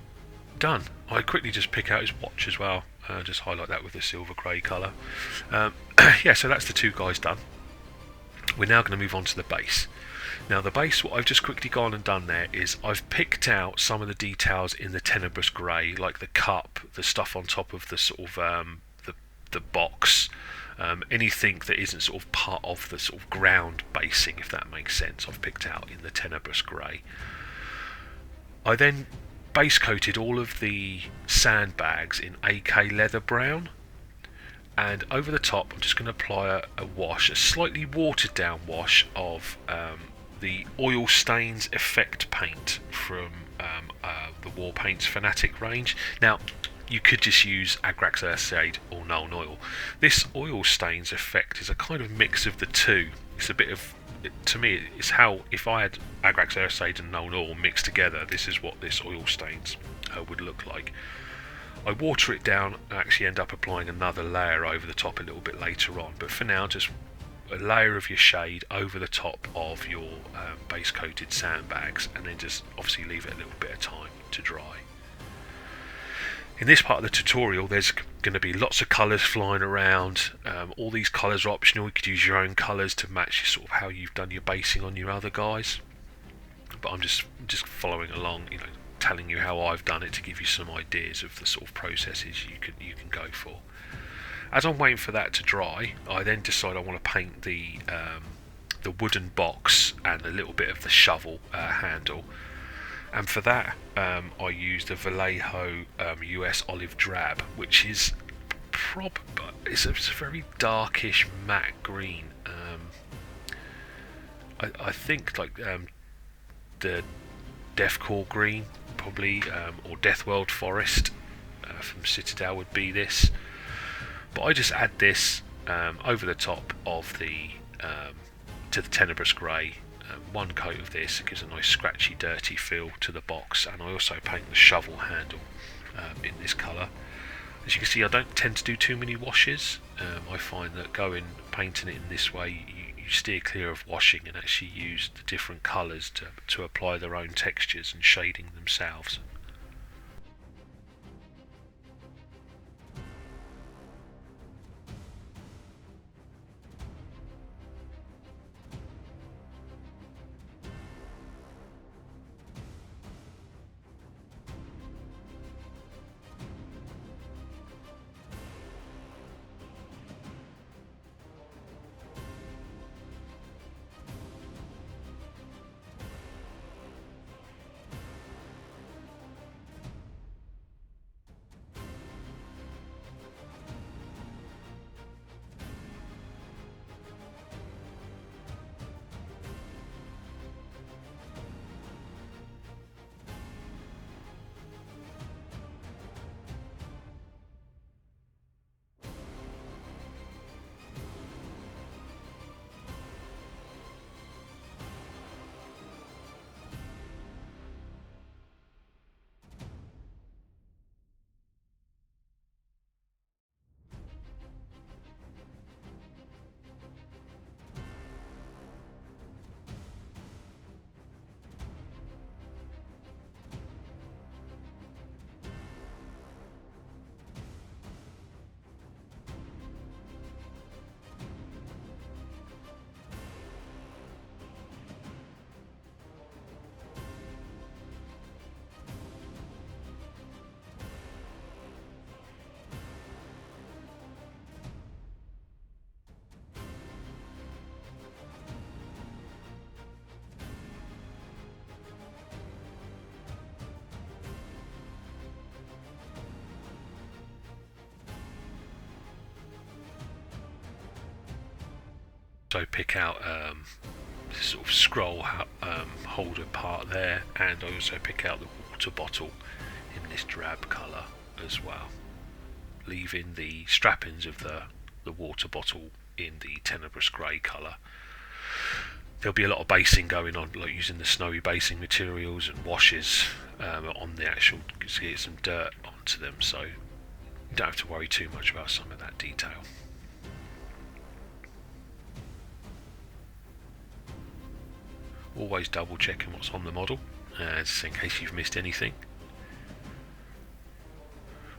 I quickly just pick out his watch as well, just highlight that with the silver grey colour. Yeah, so that's the two guys done. We're now going to move on to the base. Now the base, what I've just quickly gone and done there is I've picked out some of the details in the Tenebrous Grey, like the cup, the stuff on top of the sort of the box, anything that isn't sort of part of the sort of ground basing, if that makes sense, I've picked out in the Tenebrous Grey. I then base coated all of the sandbags in AK leather brown, and over the top I'm just going to apply a wash, a slightly watered down wash of the Oil Stains Effect paint from the War Paints Fanatic range. Now you could just use Anthracite or Nuln Oil. This Oil Stains effect is a kind of mix of the two. It's a bit of, to me, it's how, if I had Anthracite and Nuln Oil mixed together, this is what this Oil Stains would look like. I water it down and actually end up applying another layer over the top a little bit later on, but for now just a layer of your shade over the top of your base coated sandbags, and then just obviously leave it a little bit of time to dry. In this part of the tutorial there's going to be lots of colours flying around. All these colours are optional. You could use your own colours to match sort of how you've done your basing on your other guys, but I'm just following along, you know, telling you how I've done it to give you some ideas of the sort of processes you can go for. As I'm waiting for that to dry, I then decide I want to paint the wooden box and a little bit of the shovel handle. And for that, I used the Vallejo US Olive Drab, which is it's a very darkish matte green. I think like the Deathcore green, probably, or Deathworld Forest from Citadel would be this. But I just add this over the top of the to the Tenebrous Grey. One coat of this, it gives a nice scratchy, dirty feel to the box, and I also paint the shovel handle in this colour. As you can see, I don't tend to do too many washes. I find that painting it in this way, you steer clear of washing and actually use the different colours to apply their own textures and shading themselves. So pick out this sort of scroll holder part there, and I also pick out the water bottle in this drab colour as well, leaving the strappings of the water bottle in the Tenebrous Grey colour. There'll be a lot of basing going on, like using the snowy basing materials and washes on the actual, to get some dirt onto them, so you don't have to worry too much about some of that detail. always double checking what's on the model, just in case you've missed anything.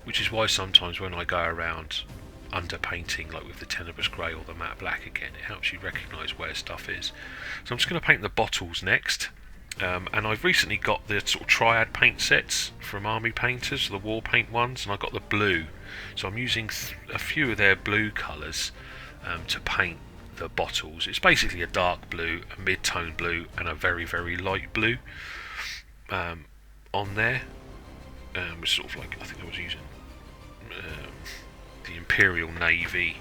Which is why sometimes when I go around underpainting, like with the Tenebrous Grey or the matte black again, it helps you recognise where stuff is. So I'm just going to paint the bottles next. And I've recently got the sort of triad paint sets from Army Painters, the war paint ones, and I got the blue. So I'm using a few of their blue colours to paint the bottles. It's basically a dark blue, a mid-tone blue, and a very, very light blue on there. Which sort of like, I think I was using the Imperial Navy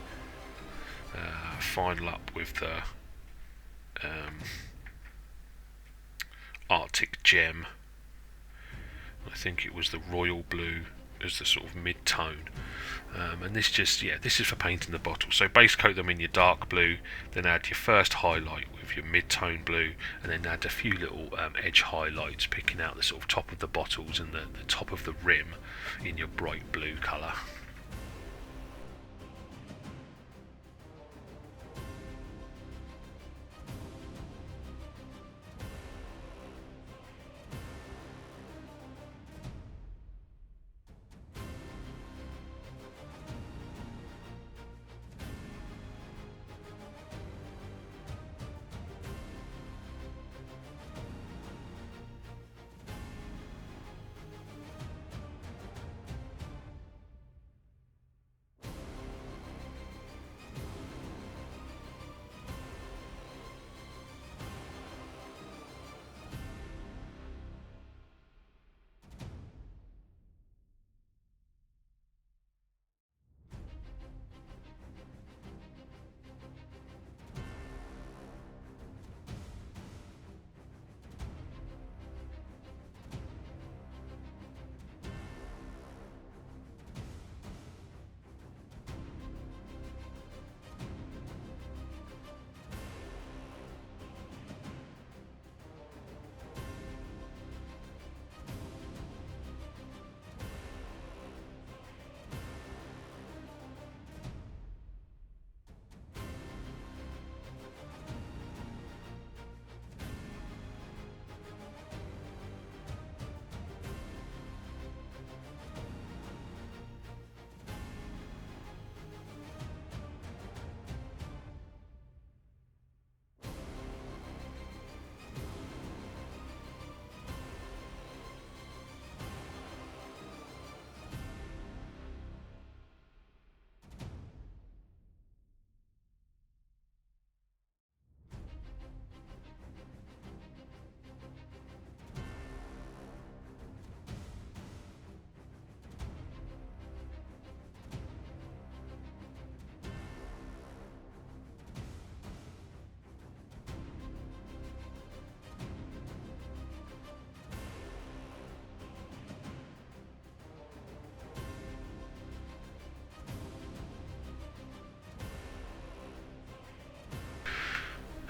final up with the Arctic gem. I think it was the royal blue as the sort of mid-tone, and this is for painting the bottle. So base coat them in your dark blue, then add your first highlight with your mid-tone blue, and then add a few little edge highlights, picking out the sort of top of the bottles and the top of the rim in your bright blue colour.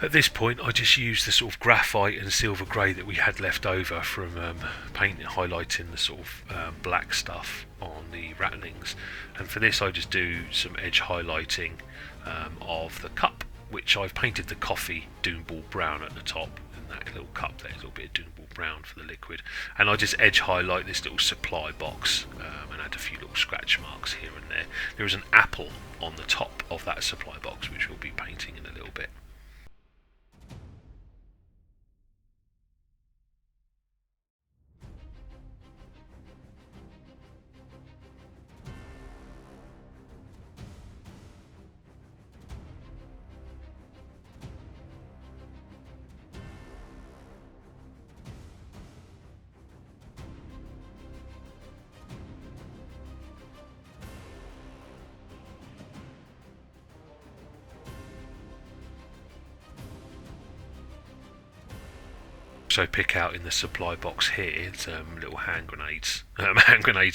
At this point, I just used the sort of graphite and silver grey that we had left over from highlighting the sort of black stuff on the rattlings. And for this, I just do some edge highlighting of the cup, which I've painted the coffee Doombull brown at the top. And that little cup there is a little bit of Doombull brown for the liquid. And I just edge highlight this little supply box and add a few little scratch marks here and there. There is an apple on the top of that supply box, which we'll be painting in a little bit. So pick out in the supply box here some little hand grenades,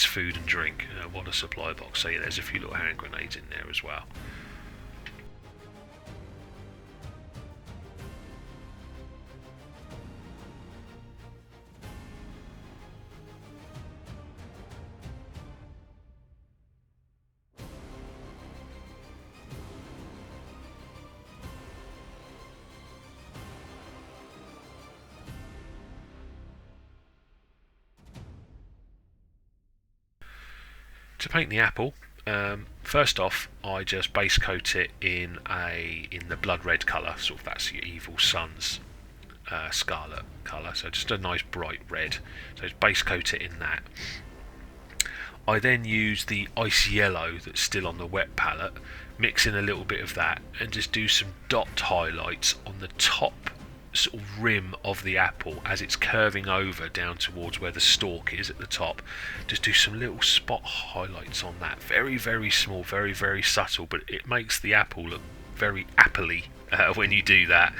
food and drink. What a supply box! So yeah, there's a few little hand grenades in there as well. To paint the apple, first off, I just base coat it in the blood red colour, sort of that's your evil sun's scarlet colour, so just a nice bright red. So just base coat it in that. I then use the ice yellow that's still on the wet palette, mix in a little bit of that, and just do some dot highlights on the top sort of rim of the apple as it's curving over down towards where the stalk is at the top. Just do some little spot highlights on that, very very small, very very subtle, but it makes the apple look very appley when you do that.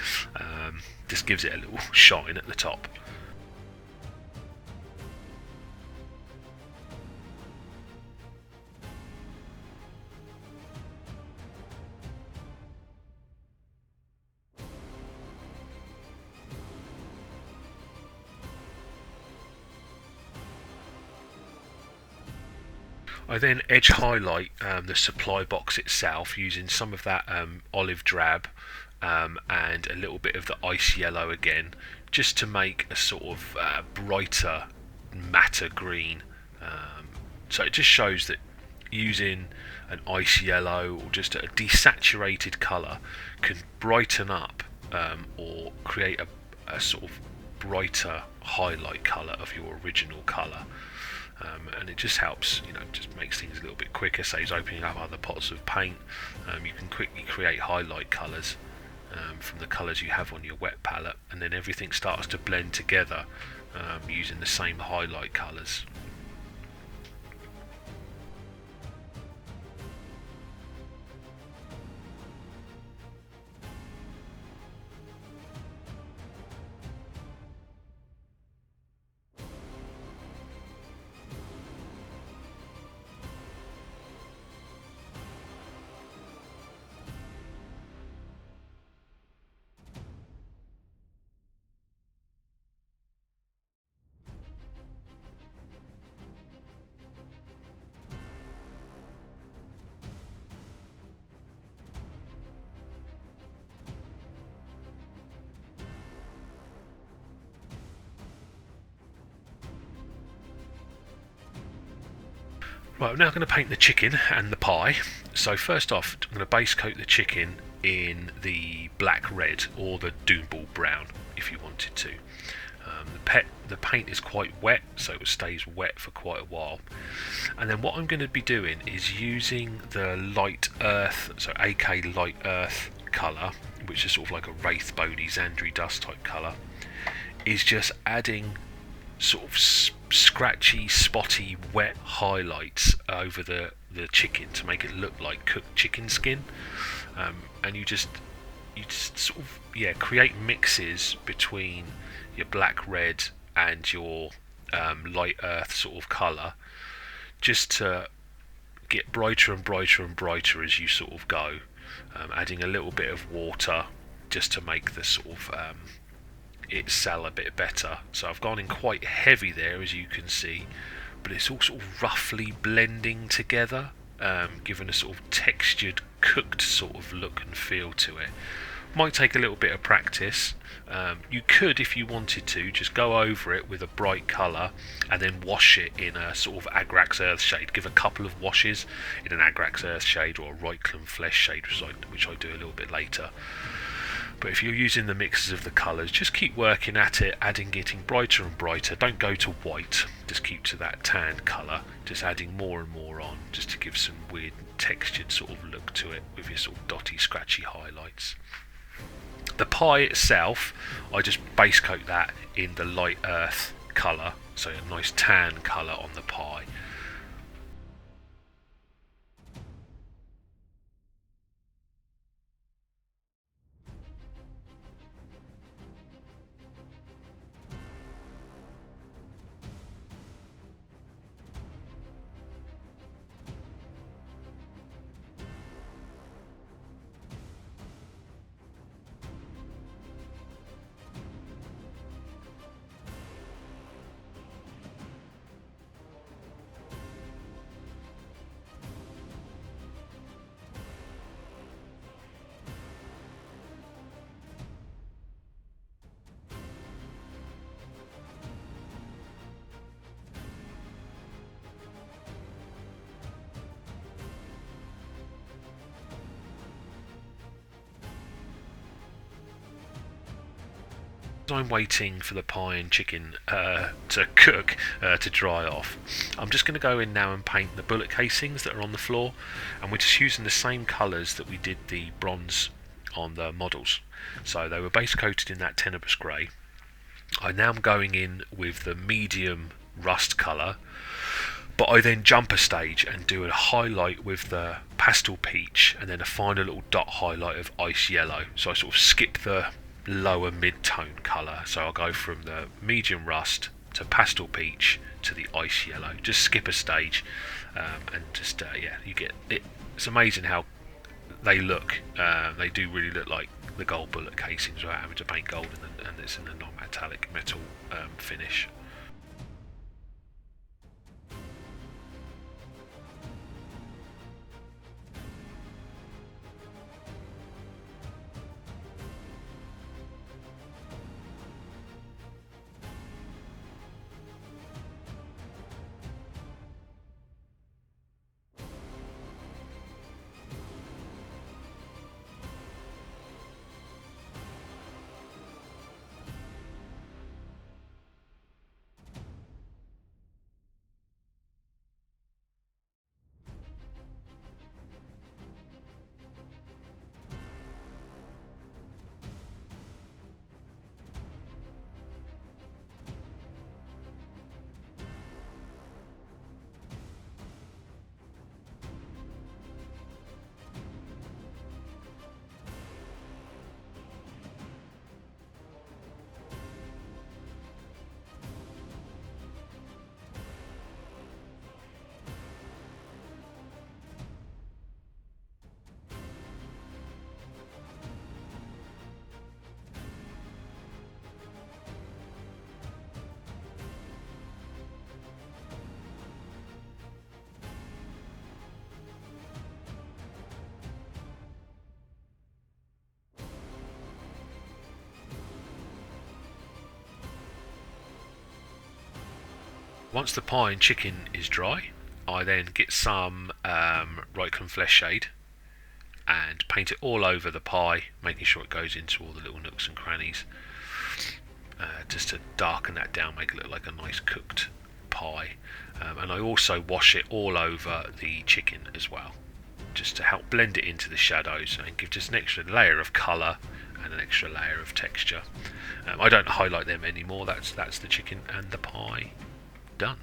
Just gives it a little shine at the top. I then edge highlight the supply box itself using some of that olive drab and a little bit of the ice yellow again, just to make a sort of brighter matter green. So it just shows that using an ice yellow or just a desaturated colour can brighten up or create a sort of brighter highlight colour of your original colour. And it just helps, just makes things a little bit quicker, saves opening up other pots of paint. You can quickly create highlight colours from the colours you have on your wet palette, and then everything starts to blend together using the same highlight colours. Right, I'm now going to paint the chicken and the pie. So first off, I'm going to base coat the chicken in the black red or the Doombull brown if you wanted to. The paint is quite wet, so it stays wet for quite a while. And then what I'm going to be doing is using the light earth, so AK light earth colour, which is sort of like a Wraith Bony Xandri dust type colour, is just adding sort of scratchy, spotty, wet highlights over the chicken to make it look like cooked chicken skin. And you just sort of create mixes between your black red and your light earth sort of colour, just to get brighter and brighter and brighter as you sort of go, adding a little bit of water just to make the sort of it sell a bit better. So I've gone in quite heavy there, as you can see, but it's all sort of roughly blending together, giving a sort of textured, cooked sort of look and feel to it. Might take a little bit of practice. You could, if you wanted to, just go over it with a bright colour and then wash it in a sort of Agrax Earthshade. Give a couple of washes in an Agrax Earthshade or a Reikland Fleshshade, which I do a little bit later. But if you're using the mixes of the colours, just keep working at it, getting brighter and brighter. Don't go to white, just keep to that tan colour, just adding more and more on, just to give some weird textured sort of look to it with your sort of dotty, scratchy highlights. The pie itself, I just base coat that in the light earth colour, so a nice tan colour on the pie. As I'm waiting for the pie and chicken to cook, to dry off, I'm just going to go in now and paint the bullet casings that are on the floor, and we're just using the same colours that we did the bronze on the models. So they were base coated in that Tenebrous Grey. I now am going in with the medium rust colour, but I then jump a stage and do a highlight with the pastel peach, and then a final little dot highlight of ice yellow. So I sort of skip the lower mid-tone colour, so I'll go from the medium rust to pastel peach to the ice yellow. Just skip a stage, and just yeah, you get it. It's amazing how they look. They do really look like the gold bullet casings without having to paint gold, and it's in a non-metallic metal finish. Once the pie and chicken is dry, I then get some Reikland Fleshshade and paint it all over the pie, making sure it goes into all the little nooks and crannies, just to darken that down, make it look like a nice cooked pie. And I also wash it all over the chicken as well, just to help blend it into the shadows and give just an extra layer of colour and an extra layer of texture. I don't highlight them anymore. That's the chicken and the pie done.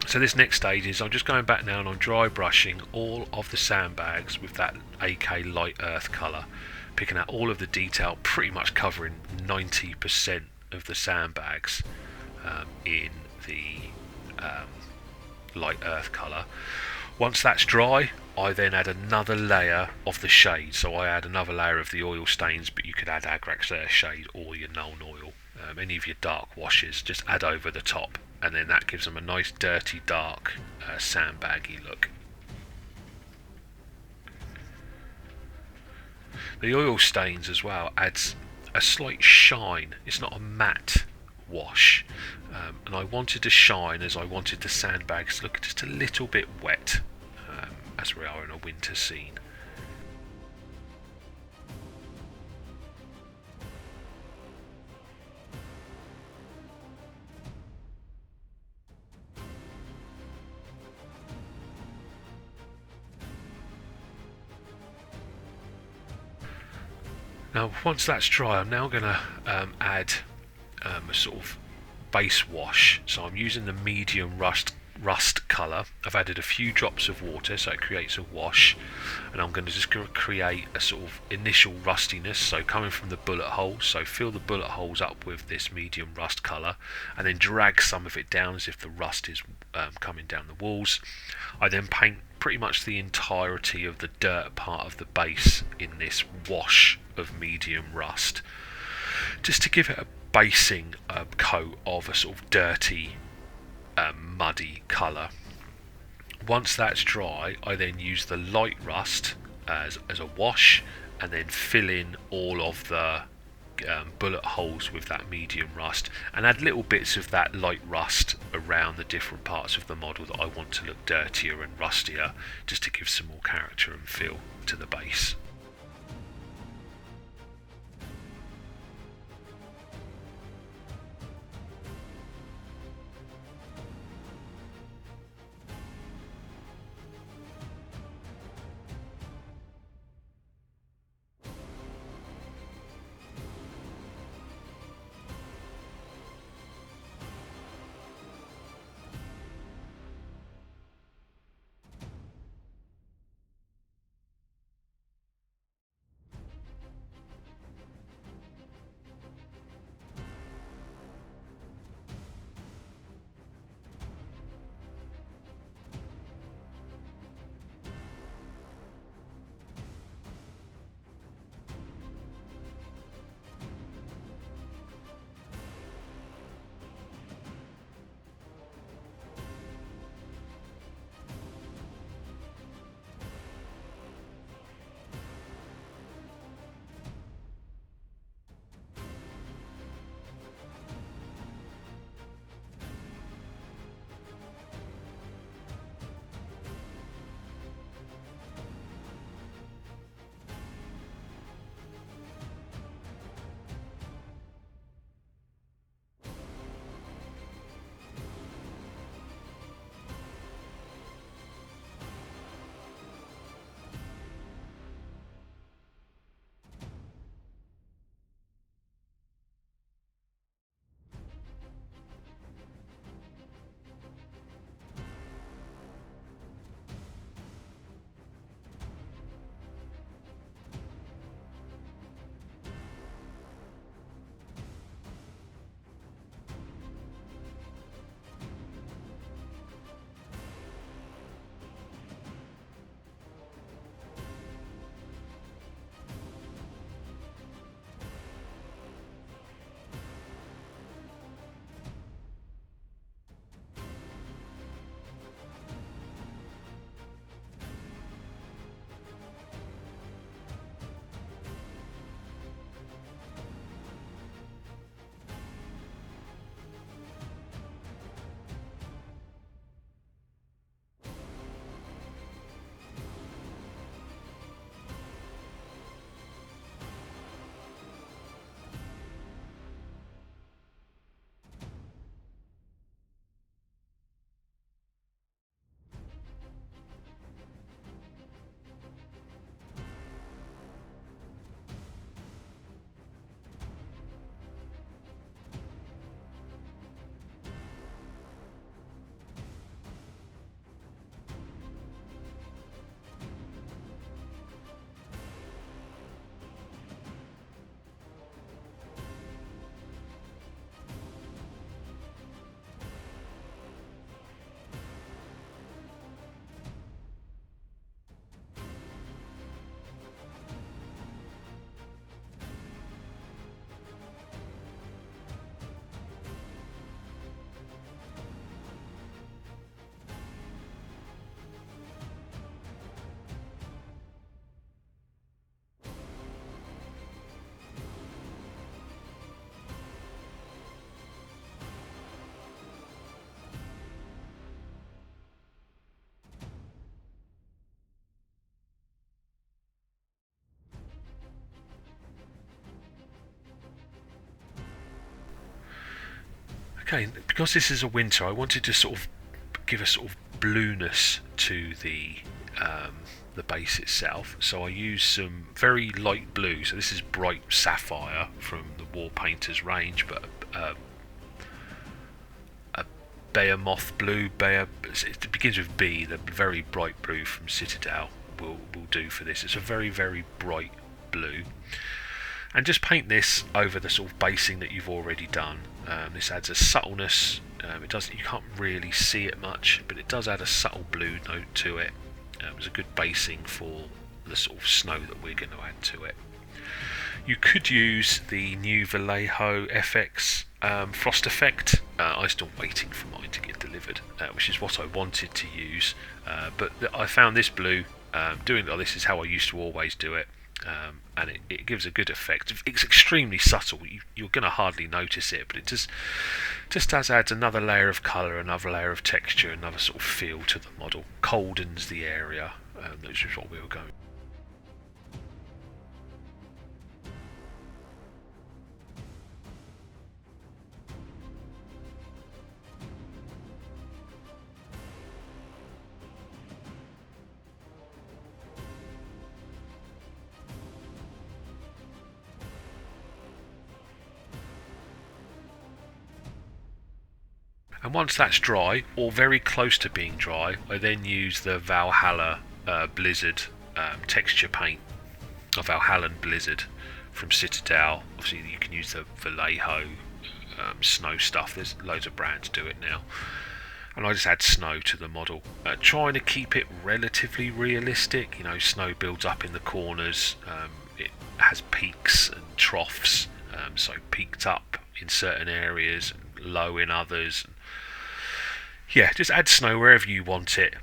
So this next stage is I'm just going back now and I'm dry brushing all of the sandbags with that AK light earth colour, picking out all of the detail, pretty much covering 90% of the sandbags in the light earth colour. Once that's dry, I then add another layer of the shade. So I add another layer of the oil stains, but you could add Anthracite shade or your Nuln oil. Any of your dark washes, just add over the top, and then that gives them a nice dirty dark sandbaggy look. The oil stains as well adds a slight shine. It's not a matte wash, and I wanted to shine as I wanted the sandbags to look just a little bit wet, as we are in a winter scene. Now once that's dry, I'm now going to add a sort of base wash. So I'm using the medium rust colour. I've added a few drops of water so it creates a wash, and I'm going to just create a sort of initial rustiness, so coming from the bullet holes. So fill the bullet holes up with this medium rust colour and then drag some of it down as if the rust is coming down the walls. I then paint pretty much the entirety of the dirt part of the base in this wash of medium rust, just to give it a basing coat of a sort of dirty, muddy colour. Once that's dry, I then use the light rust as a wash, and then fill in all of the bullet holes with that medium rust, and add little bits of that light rust around the different parts of the model that I want to look dirtier and rustier, just to give some more character and feel to the base. Okay, because this is a winter, I wanted to sort of give a sort of blueness to the base itself. So I used some very light blue. So this is bright sapphire from the War Painters range, but a Behemoth blue. It begins with B. The very bright blue from Citadel will do for this. It's a very, very bright blue. And just paint this over the sort of basing that you've already done. This adds a subtleness. You can't really see it much, but it does add a subtle blue note to it. It's a good basing for the sort of snow that we're going to add to it. You could use the new Vallejo FX frost effect. I'm still waiting for mine to get delivered, which is what I wanted to use. But I found this blue. Doing it like this is how I used to always do it. and it gives a good effect. It's extremely subtle. You're going to hardly notice it, but it just adds another layer of colour, another layer of texture, another sort of feel to the model. Coldens the area, which is what we were going. And once that's dry, or very close to being dry, I then use the Valhalla Blizzard texture paint, or Valhallan Blizzard from Citadel. Obviously, you can use the Vallejo snow stuff. There's loads of brands do it now. And I just add snow to the model, trying to keep it relatively realistic. You know, snow builds up in the corners. It has peaks and troughs, so peaked up in certain areas, low in others. Yeah, just add snow wherever you want it.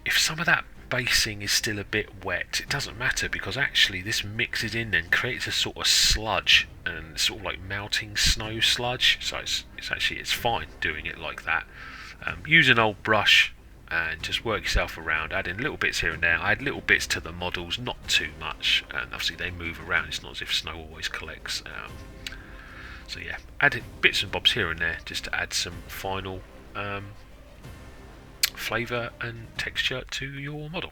If some of that basing is still a bit wet, it doesn't matter, because actually this mixes in and creates a sort of sludge, and sort of like melting snow sludge. So it's fine doing it like that. Use an old brush and just work yourself around, adding little bits here and there. I add little bits to the models, not too much, and obviously they move around. It's not as if snow always collects. So yeah, add bits and bobs here and there just to add some final flavour and texture to your model.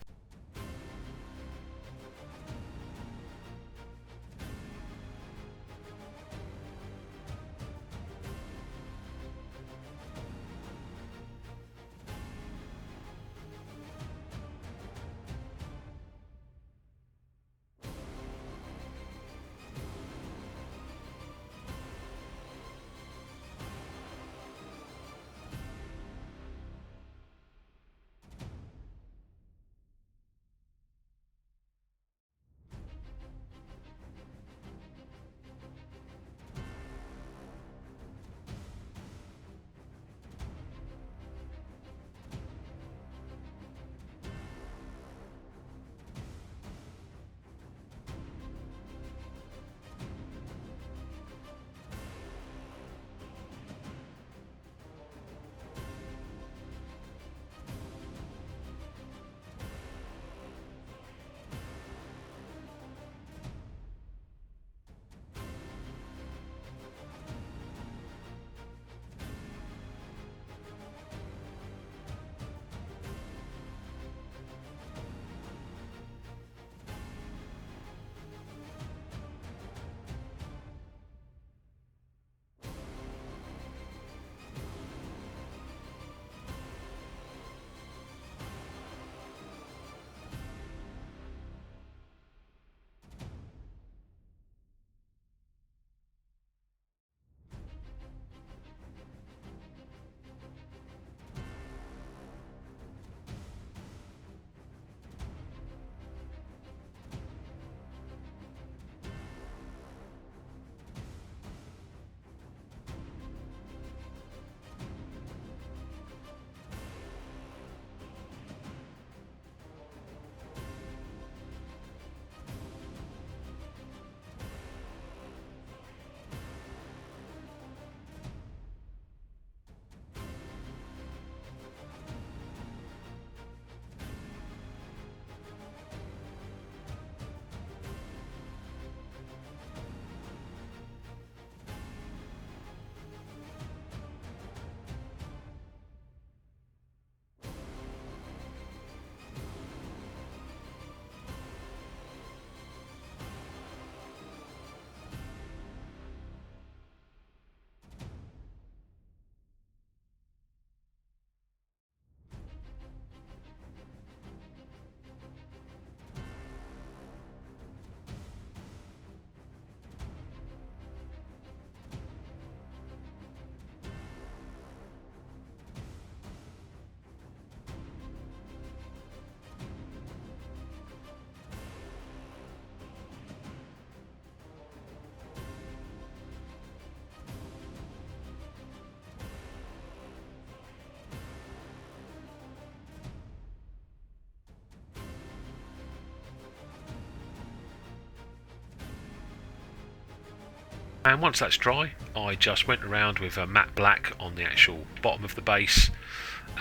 And once that's dry, I just went around with a matte black on the actual bottom of the base,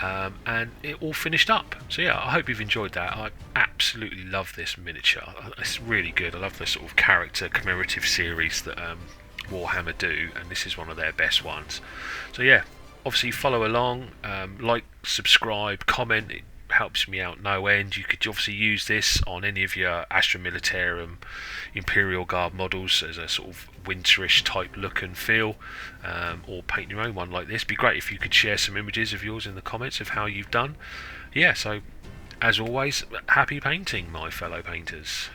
and it all finished up. So yeah, I hope you've enjoyed that. I absolutely love this miniature. It's really good. I love the sort of character commemorative series that Warhammer do, and this is one of their best ones. So yeah, obviously follow along, like, subscribe, comment. It helps me out no end. You could obviously use this on any of your Astra Militarum, Imperial Guard models as a sort of winterish type look and feel, or paint your own one like this. Be great if you could share some images of yours in the comments of how you've done. Yeah, so as always, happy painting, my fellow painters.